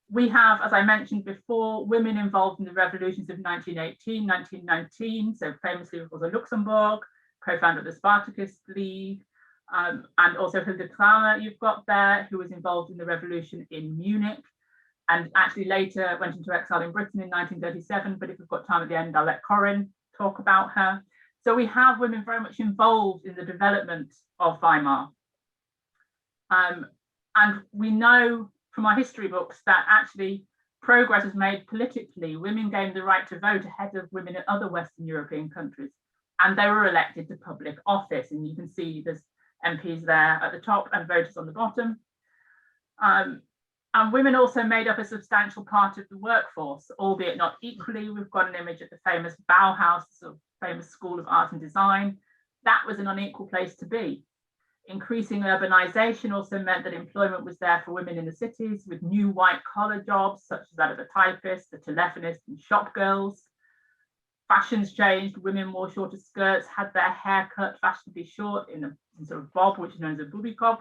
We have, as I mentioned before, women involved in the revolutions of 1918, 1919, so famously Rosa Luxemburg, co-founder of the Spartacist League, and also Hilde Kramer you've got there, who was involved in the revolution in Munich, and actually later went into exile in Britain in 1937, but if we've got time at the end, I'll let Corinne talk about her. So we have women very much involved in the development of Weimar. And we know from our history books that actually progress was made politically. Women gained the right to vote ahead of women in other Western European countries, and they were elected to public office. And you can see there's MPs there at the top and voters on the bottom. And women also made up a substantial part of the workforce, albeit not equally. We've got an image of the famous Bauhaus, sort of famous school of art and design. That was an unequal place to be. Increasing urbanization also meant that employment was there for women in the cities, with new white-collar jobs, such as that of the typist, the telephonist, and shop girls. Fashions changed. Women wore shorter skirts, had their hair cut fashionably short in a sort of bob, which is known as a booby cob.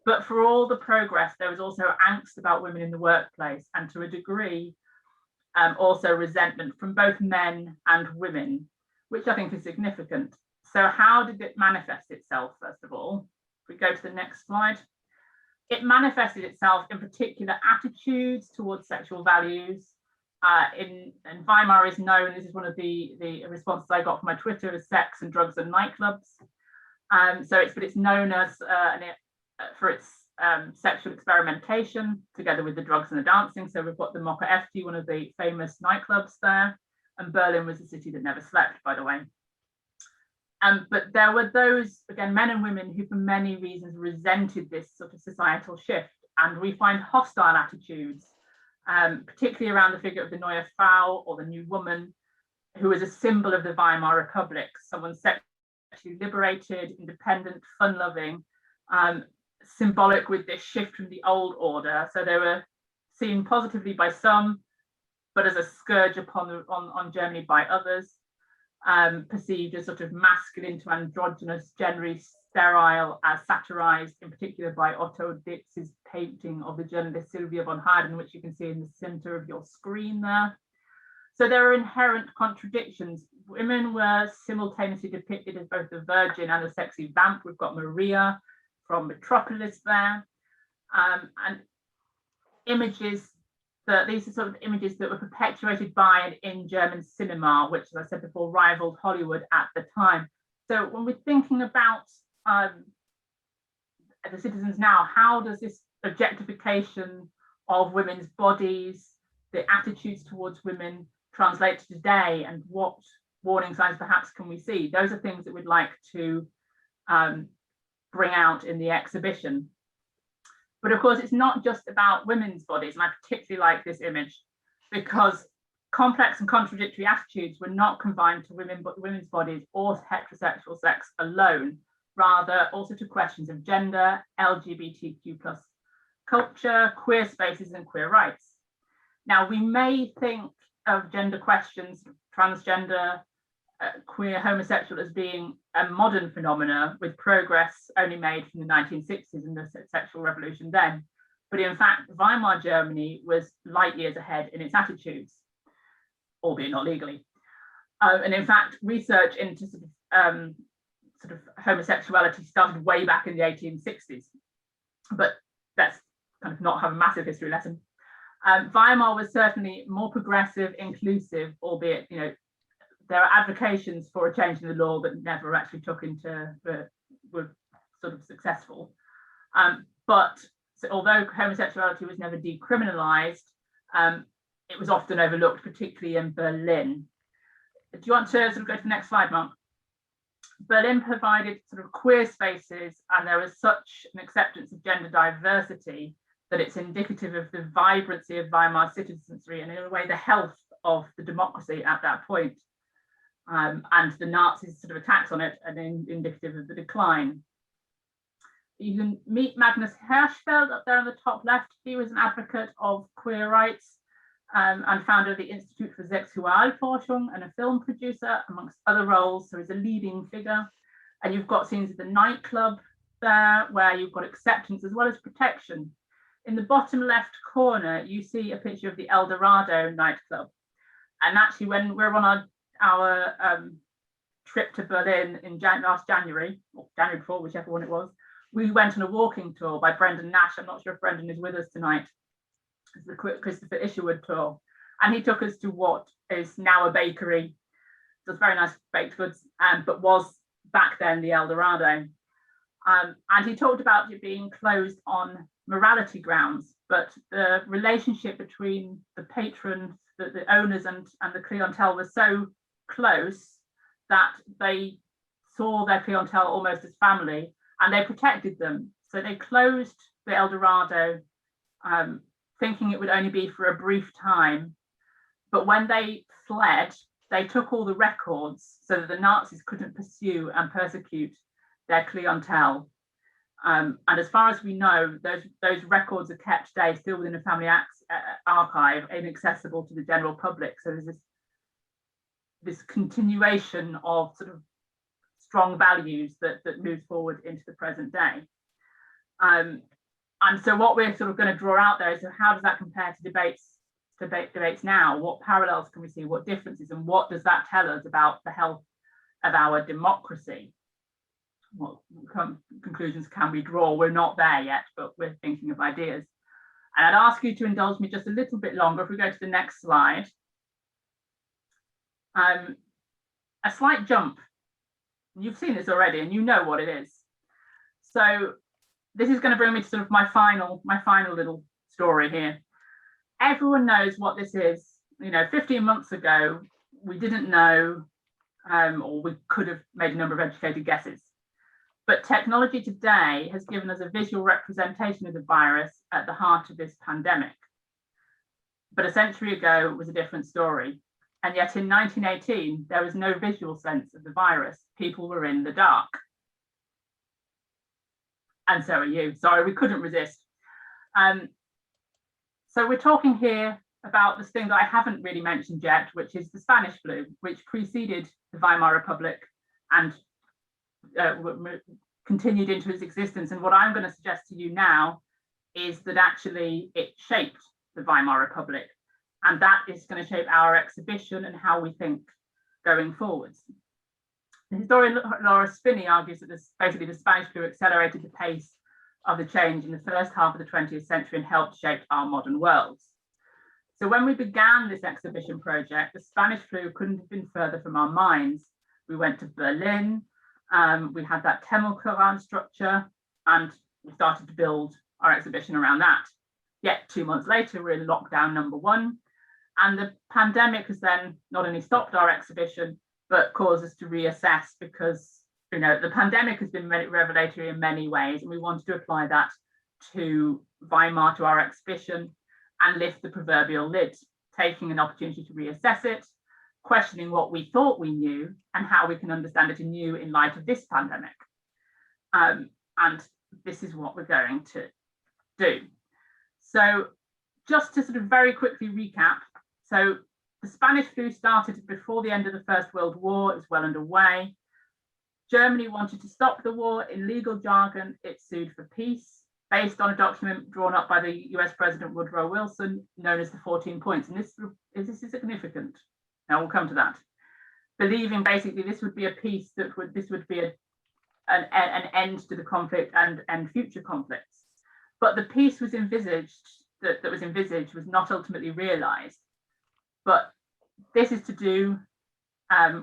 But for all the progress, there was also angst about women in the workplace, and to a degree, also resentment from both men and women, which I think is significant. So how did it manifest itself, first of all? If we go to the next slide. It manifested itself in particular attitudes towards sexual values. In Weimar is known, this is one of the responses I got from my Twitter, as sex and drugs and nightclubs. But it's known as for its sexual experimentation, together with the drugs and the dancing. So we've got the Mocha FT, one of the famous nightclubs there, and Berlin was a city that never slept, by the way. But there were those, again, men and women who for many reasons resented this sort of societal shift. And we find hostile attitudes, particularly around the figure of the Neue Frau, or the new woman, who was a symbol of the Weimar Republic, someone sexually liberated, independent, fun-loving, symbolic with this shift from the old order. So they were seen positively by some, but as a scourge on Germany by others. Perceived as sort of masculine to androgynous, generally sterile, as satirized in particular by Otto Ditz's painting of the journalist Sylvia von Hayden, which you can see in the center of your screen there. So there are inherent contradictions. Women were simultaneously depicted as both the virgin and the sexy vamp. We've got Maria from Metropolis there, and images. These are sort of images that were perpetuated by and in German cinema, which, as I said before, rivaled Hollywood at the time. So when we're thinking about the citizens now, how does this objectification of women's bodies, the attitudes towards women, translate to today, and what warning signs perhaps can we see? Those are things that we'd like to bring out in the exhibition. But of course, it's not just about women's bodies, and I particularly like this image because complex and contradictory attitudes were not confined to women's bodies or heterosexual sex alone, rather also to questions of gender, LGBTQ+ culture, queer spaces, and queer rights. Now, we may think of gender questions, transgender, queer, homosexual, as being a modern phenomena with progress only made from the 1960s and the sexual revolution then. But in fact, Weimar Germany was light years ahead in its attitudes, albeit not legally. And in fact, research into sort of homosexuality started way back in the 1860s. But let's kind of not have a massive history lesson. Weimar was certainly more progressive, inclusive, albeit, you know, there are advocations for a change in the law that never actually were sort of successful. But so although homosexuality was never decriminalized, it was often overlooked, particularly in Berlin. Do you want to sort of go to the next slide, Mark? Berlin provided sort of queer spaces, and there was such an acceptance of gender diversity that it's indicative of the vibrancy of Weimar citizenry and, in a way, the health of the democracy at that point. And the Nazis' sort of attacks on it are indicative of the decline. You can meet Magnus Hirschfeld up there on the top left. He was an advocate of queer rights and founder of the Institute for Sexualforschung and a film producer, amongst other roles. So he's a leading figure. And you've got scenes of the nightclub there, where you've got acceptance as well as protection. In the bottom left corner, you see a picture of the El Dorado nightclub. And actually, when we're on our trip to Berlin in last January, or January before, whichever one it was, we went on a walking tour by Brendan Nash. I'm not sure if Brendan is with us tonight. It's the Christopher Isherwood tour. And he took us to what is now a bakery. Does very nice baked goods, but was back then the El Dorado. And he talked about it being closed on morality grounds, but the relationship between the patrons, the owners and the clientele was so close that they saw their clientele almost as family, and they protected them. So they closed the El Dorado thinking it would only be for a brief time. But when they fled, they took all the records so that the Nazis couldn't pursue and persecute their clientele. And as far as we know, those records are kept today still within a family archive, inaccessible to the general public. So there's this continuation of sort of strong values that moves forward into the present day. And so what we're sort of going to draw out there is, so how does that compare to debates now? What parallels can we see? What differences? And what does that tell us about the health of our democracy? What conclusions can we draw? We're not there yet, but we're thinking of ideas. And I'd ask you to indulge me just a little bit longer. If we go to the next slide. A slight jump. You've seen this already and you know what it is. So this is going to bring me to sort of my final little story here. Everyone knows what this is. 15 months ago, we didn't know, or we could have made a number of educated guesses. But technology today has given us a visual representation of the virus at the heart of this pandemic. But a century ago, it was a different story. And yet in 1918, there was no visual sense of the virus. People were in the dark. And so are you. Sorry, we couldn't resist. So we're talking here about this thing that I haven't really mentioned yet, which is the Spanish flu, which preceded the Weimar Republic and continued into its existence. And what I'm going to suggest to you now is that actually it shaped the Weimar Republic. And that is going to shape our exhibition and how we think going forwards. The historian Laura Spinney argues that basically the Spanish flu accelerated the pace of the change in the first half of the 20th century and helped shape our modern worlds. So when we began this exhibition project, the Spanish flu couldn't have been further from our minds. We went to Berlin, we had that Temmelkuran structure, and we started to build our exhibition around that. Yet 2 months later, we're in lockdown number 1. And the pandemic has then not only stopped our exhibition, but caused us to reassess, because the pandemic has been revelatory in many ways, and we wanted to apply that to Weimar, to our exhibition, and lift the proverbial lid, taking an opportunity to reassess it, questioning what we thought we knew and how we can understand it anew in light of this pandemic. And this is what we're going to do. So just to sort of very quickly recap, so the Spanish flu started before the end of the First World War. It was well underway. Germany wanted to stop the war. In legal jargon, it sued for peace, based on a document drawn up by the US President Woodrow Wilson, known as the 14 Points. And this is significant. Now we'll come to that. Believing basically this would be a peace, this would be an end to the conflict and future conflicts. But the peace was envisaged, that was envisaged, was not ultimately realized. But this is to do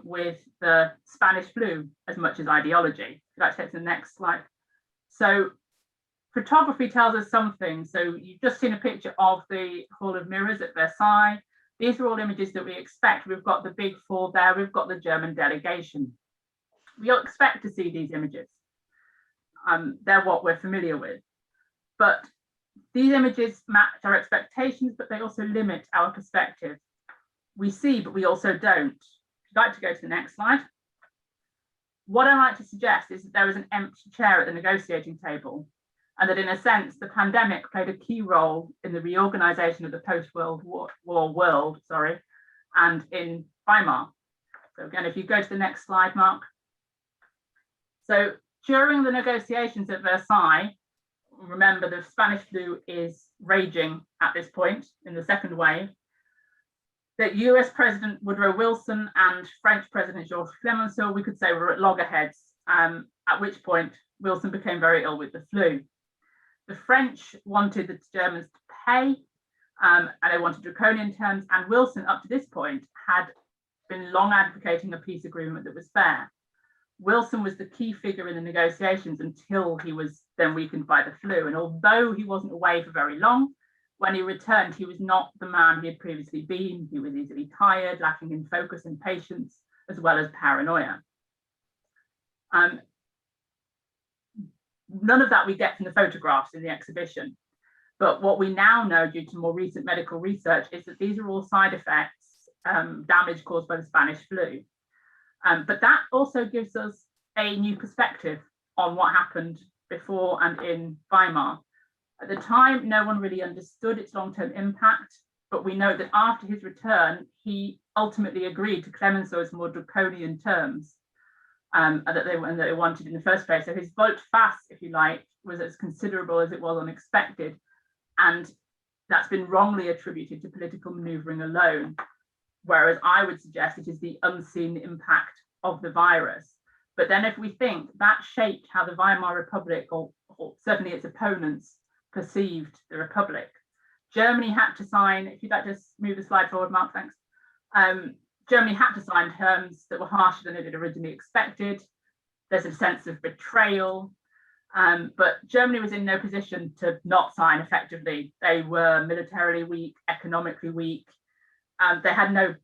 with the Spanish flu as much as ideology. If you'd like to take to the next slide. So photography tells us something. So you've just seen a picture of the Hall of Mirrors at Versailles. These are all images that we expect. We've got the Big Four there. We've got the German delegation. We all expect to see these images. They're what we're familiar with. But these images match our expectations, but they also limit our perspective. We see, but we also don't. If you'd like to go to the next slide. What I like to suggest is that there was an empty chair at the negotiating table, and that in a sense, the pandemic played a key role in the reorganization of the post-World War world, and in Weimar. So again, if you go to the next slide, Mark. So during the negotiations at Versailles, remember the Spanish flu is raging at this point in the second wave, that US President Woodrow Wilson and French President Georges Clemenceau, we could say, were at loggerheads, at which point Wilson became very ill with the flu. The French wanted the Germans to pay, and they wanted draconian terms, and Wilson, up to this point, had been long advocating a peace agreement that was fair. Wilson was the key figure in the negotiations until he was then weakened by the flu. And although he wasn't away for very long, when he returned, he was not the man he had previously been. He was easily tired, lacking in focus and patience, as well as paranoia. None of that we get from the photographs in the exhibition. But what we now know, due to more recent medical research, is that these are all side effects, damage caused by the Spanish flu. But that also gives us a new perspective on what happened before and in Weimar. At the time, no one really understood its long-term impact, but we know that after his return, he ultimately agreed to Clemenceau's more draconian terms that they wanted in the first place. So his volte-face, if you like, was as considerable as it was unexpected. And that's been wrongly attributed to political maneuvering alone, whereas I would suggest it is the unseen impact of the virus. But then if we think that shaped how the Weimar Republic, or certainly its opponents, perceived the Republic. Germany had to sign, if you'd like to move the slide forward, Mark, thanks. Germany had to sign terms that were harsher than it had originally expected. There's a sense of betrayal, but Germany was in no position to not sign effectively. They were militarily weak, economically weak. They had no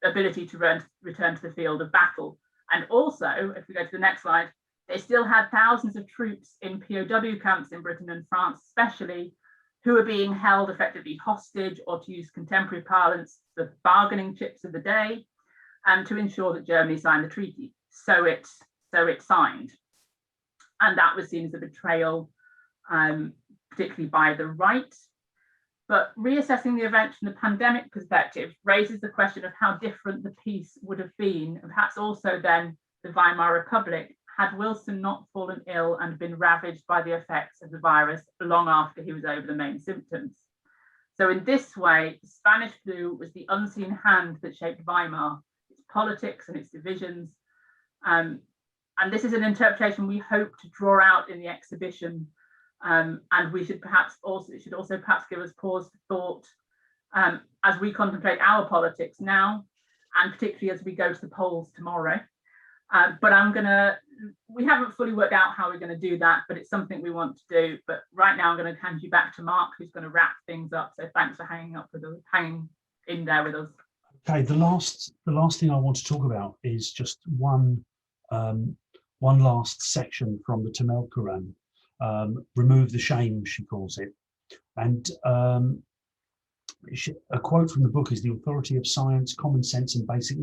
ability to return to the field of battle. And also, if we go to the next slide, they still had thousands of troops in POW camps in Britain and France, especially, who were being held effectively hostage, or to use contemporary parlance, the bargaining chips of the day, to ensure that Germany signed the treaty. So it signed. And that was seen as a betrayal, particularly by the right. But reassessing the event from the pandemic perspective raises the question of how different the peace would have been, and perhaps also then the Weimar Republic, had Wilson not fallen ill and been ravaged by the effects of the virus long after he was over the main symptoms. So in this way, the Spanish flu was the unseen hand that shaped Weimar, its politics and its divisions. And this is an interpretation we hope to draw out in the exhibition. And we should also perhaps give us pause for thought as we contemplate our politics now, and particularly as we go to the polls tomorrow. But we haven't fully worked out how we're going to do that, but it's something we want to do. But right now I'm going to hand you back to Mark, who's going to wrap things up. So thanks for hanging in there with us. Okay, the last thing I want to talk about is just one last section from the Tamil Quran. Remove the shame, she calls it. And a quote from the book is, the authority of science, common sense and basic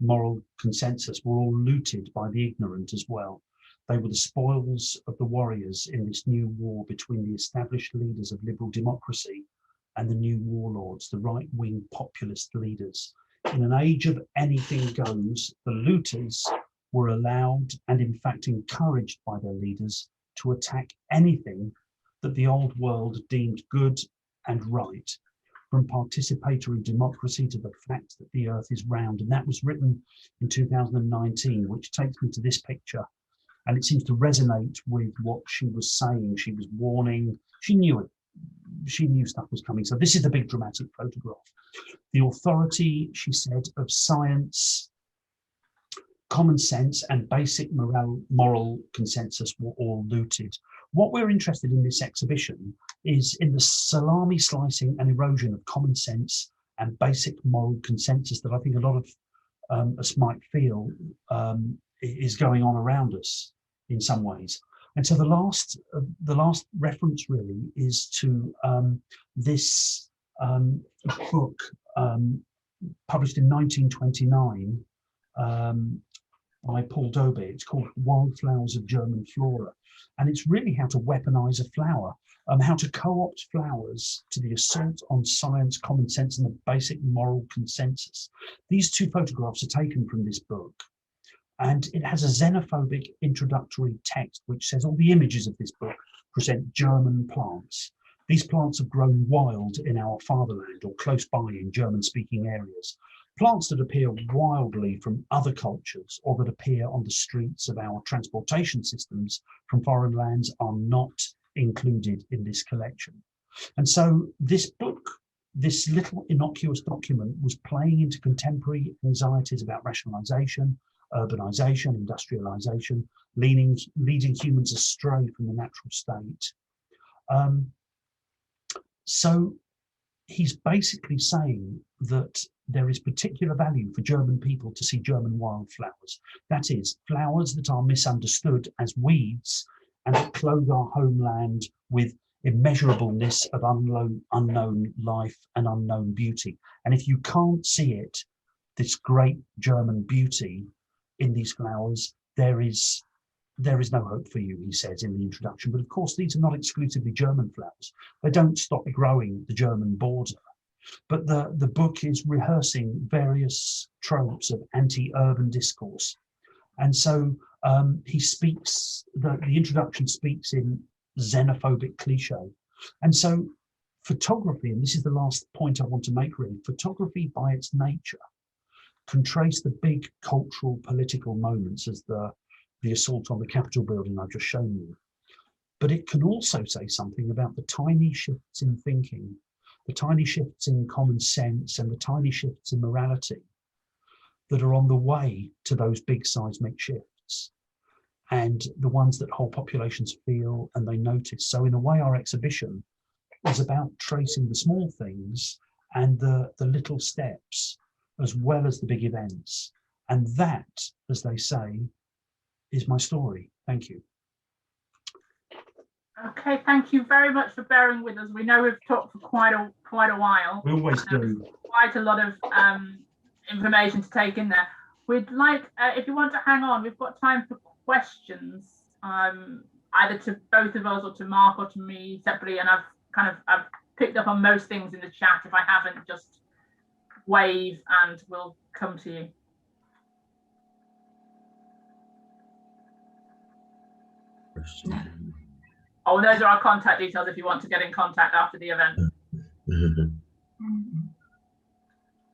moral consensus were all looted by the ignorant as well. They were the spoils of the warriors in this new war between the established leaders of liberal democracy and the new warlords, the right-wing populist leaders. In an age of anything goes, the looters were allowed and in fact encouraged by their leaders to attack anything that the old world deemed good and right, from participatory democracy to the fact that the earth is round. And that was written in 2019, which takes me to this picture. And it seems to resonate with what she was saying. She was warning, she knew it. She knew stuff was coming. So this is the big dramatic photograph. The authority, she said, of science, common sense and basic moral consensus were all looted. What we're interested in this exhibition is in the salami slicing and erosion of common sense and basic moral consensus that I think a lot of us might feel is going on around us in some ways. And so the last reference really is to this book published in 1929 by Paul Dobie. It's called Wildflowers of German Flora. And it's really how to weaponize a flower, how to co-opt flowers to the assault on science, common sense, and the basic moral consensus. These two photographs are taken from this book. And it has a xenophobic introductory text, which says all the images of this book present German plants. These plants have grown wild in our fatherland or close by in German-speaking areas. Plants that appear wildly from other cultures or that appear on the streets of our transportation systems from foreign lands are not included in this collection. And so this book, this little innocuous document, was playing into contemporary anxieties about rationalization, urbanization, industrialization, leading humans astray from the natural state. So he's basically saying that there is particular value for German people to see German wildflowers. That is, flowers that are misunderstood as weeds and that clothe our homeland with immeasurableness of unknown life and unknown beauty. And if you can't see it, this great German beauty in these flowers, there is no hope for you, he says in the introduction. But of course, these are not exclusively German flowers. They don't stop growing the German border. But the book is rehearsing various tropes of anti-urban discourse. And so he speaks, the introduction speaks in xenophobic cliche. And so photography, and this is the last point I want to make really, photography by its nature can trace the big cultural, political moments as the assault on the Capitol building I've just shown you. But it can also say something about the tiny shifts in thinking, the tiny shifts in common sense and the tiny shifts in morality that are on the way to those big seismic shifts, and the ones that whole populations feel and they notice. So in a way, our exhibition is about tracing the small things and the little steps, as well as the big events. And that, as they say, is my story. Thank you. Okay, thank you very much for bearing with us. We know we've talked for quite a while. We always do. Quite a lot of information to take in there. We'd like, if you want to hang on, we've got time for questions, either to both of us or to Mark or to me separately. And I've picked up on most things in the chat. If I haven't, just wave and we'll come to you. Oh, and those are our contact details if you want to get in contact after the event.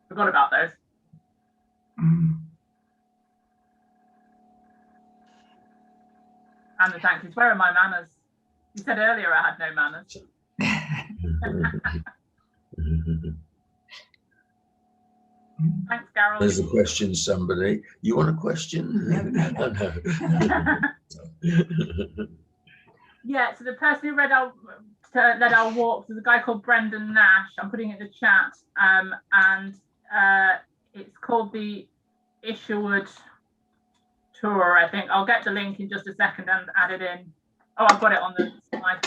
Forgot about those. And the thank yous. Where are my manners? You said earlier I had no manners. Thanks, Carol. There's a question, somebody. You want a question? No. Yeah, so the person who led our walk was a guy called Brendan Nash. I'm putting it in the chat. And it's called the Isherwood Tour, I think. I'll get the link in just a second and add it in. Oh, I've got it on the slide.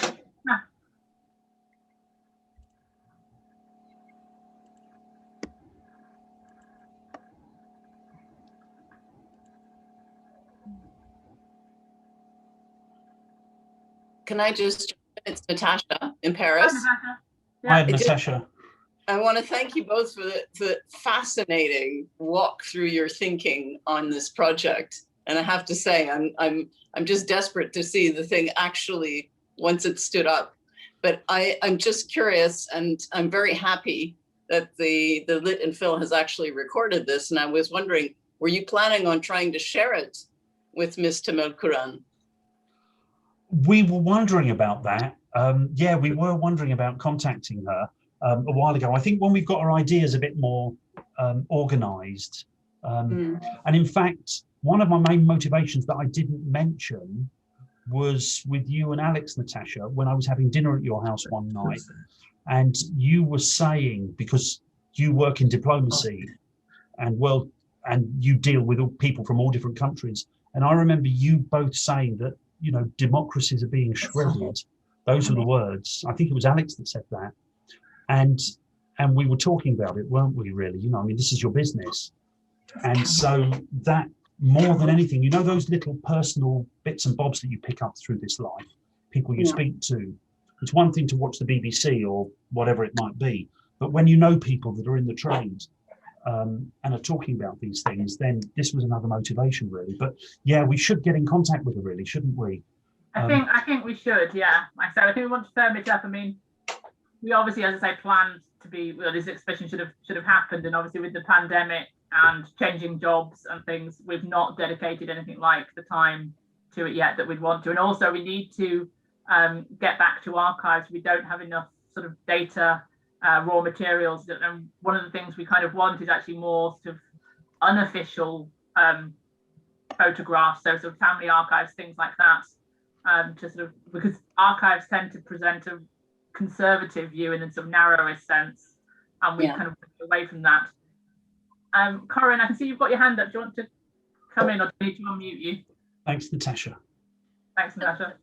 Can I just, it's Natasha in Paris. Hi, Natasha. I want to thank you both for the fascinating walk through your thinking on this project. And I have to say, I'm just desperate to see the thing actually once it stood up. But I'm just curious, and I'm very happy that the Lit and Phil has actually recorded this. And I was wondering, were you planning on trying to share it with Ms. Tamil Quran? We were wondering about that. Yeah, we were wondering about contacting her a while ago. I think when we've got our ideas a bit more organized. And in fact, one of my main motivations that I didn't mention was with you and Alex, Natasha, when I was having dinner at your house one night, and you were saying, because you work in diplomacy and you deal with people from all different countries, and I remember you both saying that, you know, democracies are being shredded. Those were the words. I think it was Alex that said that. And we were talking about it, weren't we, really? You know, I mean, this is your business. And so that, more than anything, you know, those little personal bits and bobs that you pick up through this life, people you speak to, it's one thing to watch the BBC or whatever it might be, but when you know people that are in the trade and are talking about these things, then this was another motivation, really. But yeah, we should get in contact with her, really, shouldn't we? I think we should, yeah. Like I said, I think we want to firm it up. I mean, we obviously, as I say, planned to be, well, this exhibition should have happened, and obviously with the pandemic and changing jobs and things, we've not dedicated anything like the time to it yet that we'd want to. And also we need to get back to archives. We don't have enough sort of data, raw materials. And one of the things we kind of want is actually more sort of unofficial photographs, so sort of family archives, things like that, to sort of, because archives tend to present a conservative view in a sort of narrowest sense, and we kind of moved away from that. Corinne, I can see you've got your hand up. Do you want to come in, or do I need to unmute you? Thanks, Natasha. Thanks, Natasha.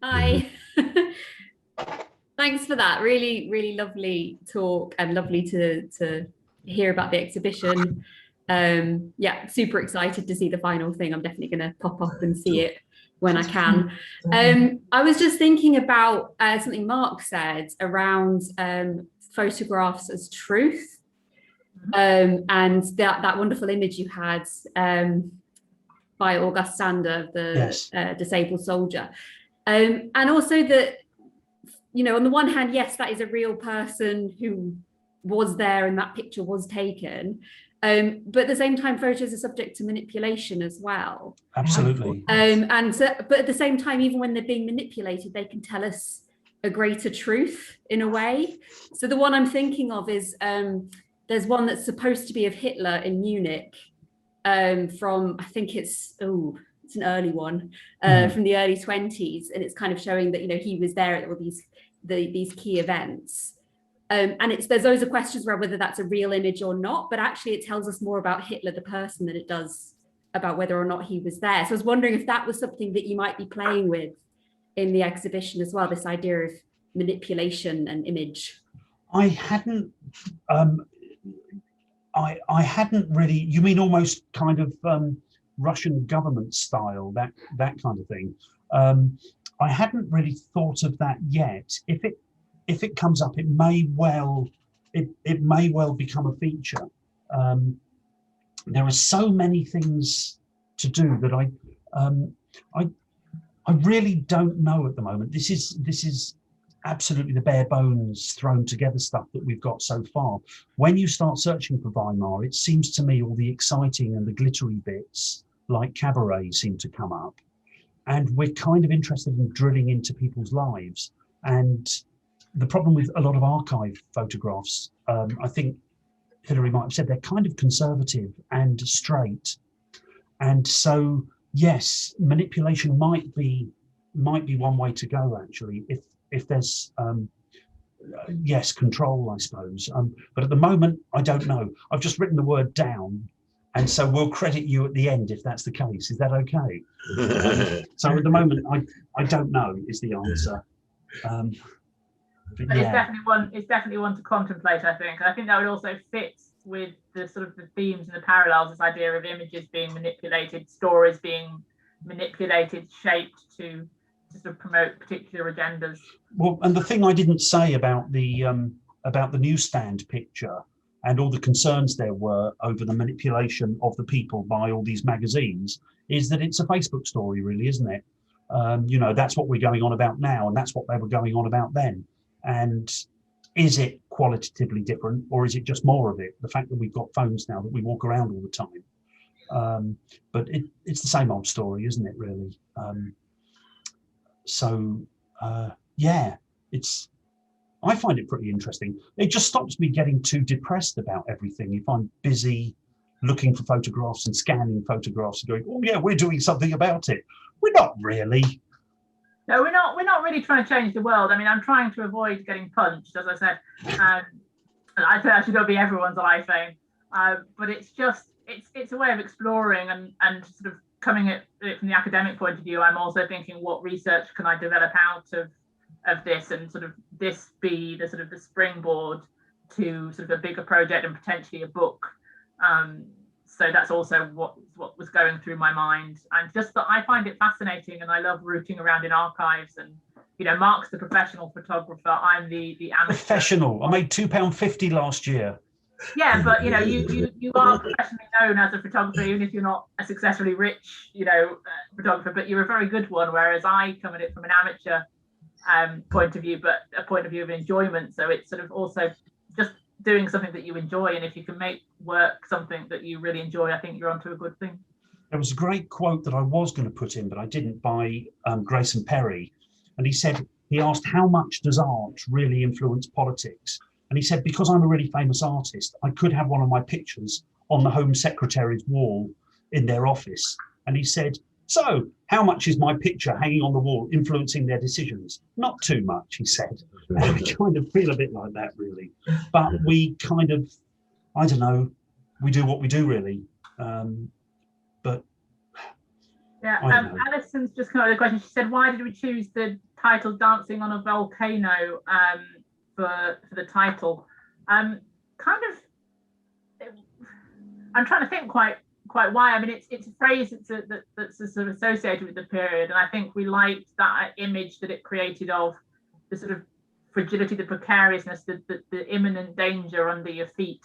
Hi. Thanks for that. Really, really lovely talk and lovely to hear about the exhibition. Yeah, super excited to see the final thing. I'm definitely going to pop up and see it when I can. I was just thinking about something Mark said around photographs as truth, and that wonderful image you had by August Sander, the disabled soldier, and also that, you know, on the one hand, yes, that is a real person who was there and that picture was taken. But at the same time, photos are subject to manipulation as well. Absolutely. And so, but at the same time, even when they're being manipulated, they can tell us a greater truth in a way. So the one I'm thinking of is there's one that's supposed to be of Hitler in Munich from, I think it's an early one from the early 20s, and it's kind of showing that, you know, he was there at all these key events. And there's those are questions around whether that's a real image or not, but actually it tells us more about Hitler, the person, than it does about whether or not he was there. So I was wondering if that was something that you might be playing with in the exhibition as well, this idea of manipulation and image. I hadn't really, you mean almost kind of Russian government style, that kind of thing. I hadn't really thought of that yet. If it comes up, it may well become a feature. There are so many things to do that I really don't know at the moment. This is absolutely the bare bones thrown together stuff that we've got so far. When you start searching for Weimar, it seems to me all the exciting and the glittery bits like cabaret seem to come up, and we're kind of interested in drilling into people's lives. And the problem with a lot of archive photographs, I think Hilary might have said, they're kind of conservative and straight. And so, yes, manipulation might be one way to go, actually, if there's, yes, control, I suppose. But at the moment, I don't know. I've just written the word down, and so we'll credit you at the end if that's the case. Is that okay? So at the moment, I don't know is the answer. But yeah. It's definitely one to contemplate, I think. And I think that would also fit with the sort of the themes and the parallels, this idea of images being manipulated, stories being manipulated, shaped to sort of promote particular agendas. Well, and the thing I didn't say about the newsstand picture and all the concerns there were over the manipulation of the people by all these magazines is that it's a Facebook story, really, isn't it? You know, that's what we're going on about now, and that's what they were going on about then. And is it qualitatively different, or is it just more of it? The fact that we've got phones now that we walk around all the time. But it's the same old story, isn't it, really? Yeah, I find it pretty interesting. It just stops me getting too depressed about everything if I'm busy looking for photographs and scanning photographs and going, oh yeah, we're doing something about it. We're not really. No, we're not really trying to change the world. I mean, I'm trying to avoid getting punched, as I said. I think that should not be everyone's iPhone. But it's a way of exploring and sort of coming at it from the academic point of view. I'm also thinking, what research can I develop out of this, and sort of this be the sort of the springboard to sort of a bigger project and potentially a book. So that's also what was going through my mind, and just that I find it fascinating, and I love rooting around in archives. And you know, Mark's the professional photographer, I'm the amateur. Professional. I made £2.50 last year. Yeah, but you know, you are professionally known as a photographer, even if you're not a successfully rich, you know, photographer. But you're a very good one, whereas I come at it from an amateur point of view, but a point of view of enjoyment. So it's sort of also just doing something that you enjoy, and if you can make work something that you really enjoy, I think you're onto a good thing. There was a great quote that I was going to put in, but I didn't, by Grayson Perry, and he asked, how much does art really influence politics? And he said, because I'm a really famous artist, I could have one of my pictures on the Home Secretary's wall in their office. And he said, so how much is my picture hanging on the wall influencing their decisions? Not too much, he said. And we kind of feel a bit like that, really. But we kind of, I don't know, we do what we do, really. But yeah, Alison's just come up with a question. She said, why did we choose the titled Dancing on a Volcano for the title. Kind of, I'm trying to think quite why. I mean, it's a phrase that's sort of associated with the period, and I think we liked that image that it created of the sort of fragility, the precariousness, the imminent danger under your feet.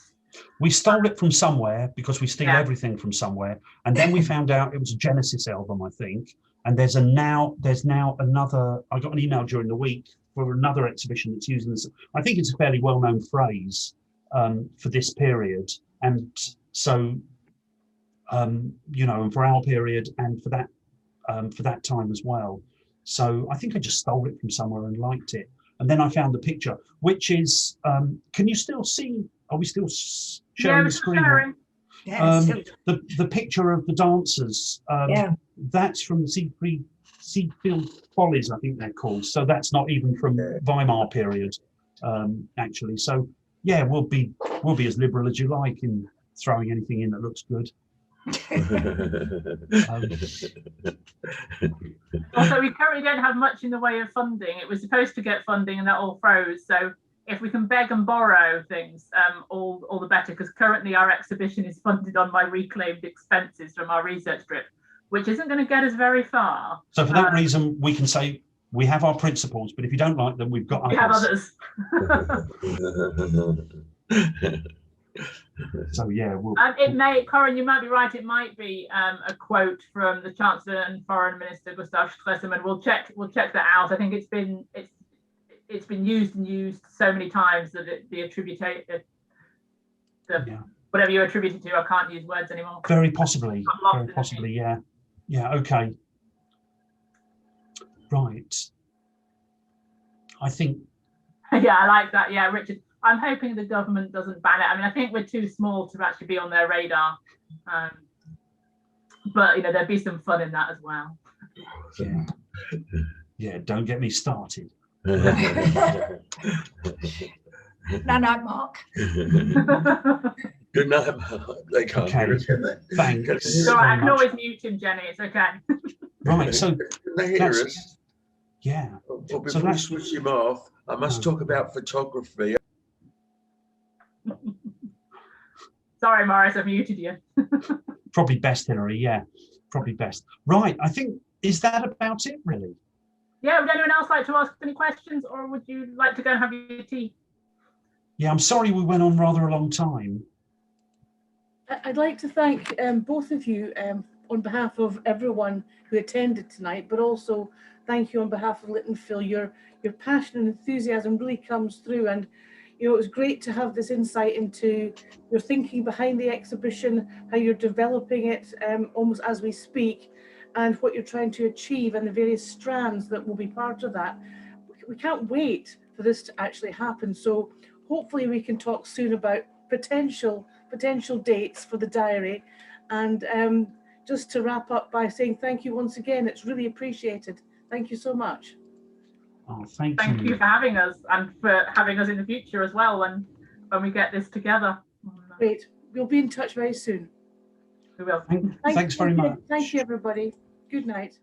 We stole it from somewhere, because we steal everything from somewhere, and then we found out it was a Genesis album, I think. And there's now another. I got an email during the week for another exhibition that's using this. I think it's a fairly well-known phrase for this period, and so you know, and for our period, and for that time as well. So I think I just stole it from somewhere and liked it. And then I found the picture, which is, can you still see? Are we still sharing the screen? Sharing. The picture of the dancers, that's from Seafield Follies, I think they're called. So that's not even from Weimar period, actually. So yeah, we'll be as liberal as you like in throwing anything in that looks good. Also, we currently don't have much in the way of funding. It was supposed to get funding and that all froze. So if we can beg and borrow things, all the better, because currently our exhibition is funded on my reclaimed expenses from our research trip, which isn't going to get us very far. So for that reason, we can say we have our principles, but if you don't like them, we've got others. So yeah, it may, Corinne, you might be right. It might be a quote from the Chancellor and Foreign Minister Gustav Stresemann. We'll check that out. I think it's been used so many times that whatever you attribute it to, I can't use words anymore. Very possibly, yeah. Okay, right. I think. Yeah, I like that. Yeah, Richard. I'm hoping the government doesn't ban it. I mean, I think we're too small to actually be on their radar. But you know, there'd be some fun in that as well. Yeah. Don't get me started. Night, Mark. Good night, Mark. They can't hear us, can they? Thanks. So I can always mute him, Jenny. It's okay. Right. So can they hear us? Yeah. Well, before we switch him off, I must talk about photography. Sorry, Morris, I've muted you. Probably best, Hilary. Yeah, probably best. Right. I think, is that about it, really? Yeah, would anyone else like to ask any questions, or would you like to go and have your tea? Yeah, I'm sorry we went on rather a long time. I'd like to thank both of you on behalf of everyone who attended tonight, but also thank you on behalf of Lytton Phil. Your passion and enthusiasm really comes through, and you know, it was great to have this insight into your thinking behind the exhibition, how you're developing it almost as we speak, and what you're trying to achieve and the various strands that will be part of that. We can't wait for this to actually happen. So hopefully we can talk soon about potential dates for the diary. And just to wrap up by saying thank you once again, it's really appreciated. Thank you so much. Oh, thank you for having us, and for having us in the future as well when we get this together. Great. We'll be in touch very soon. We will. Thanks very much. Thank you, everybody. Good night.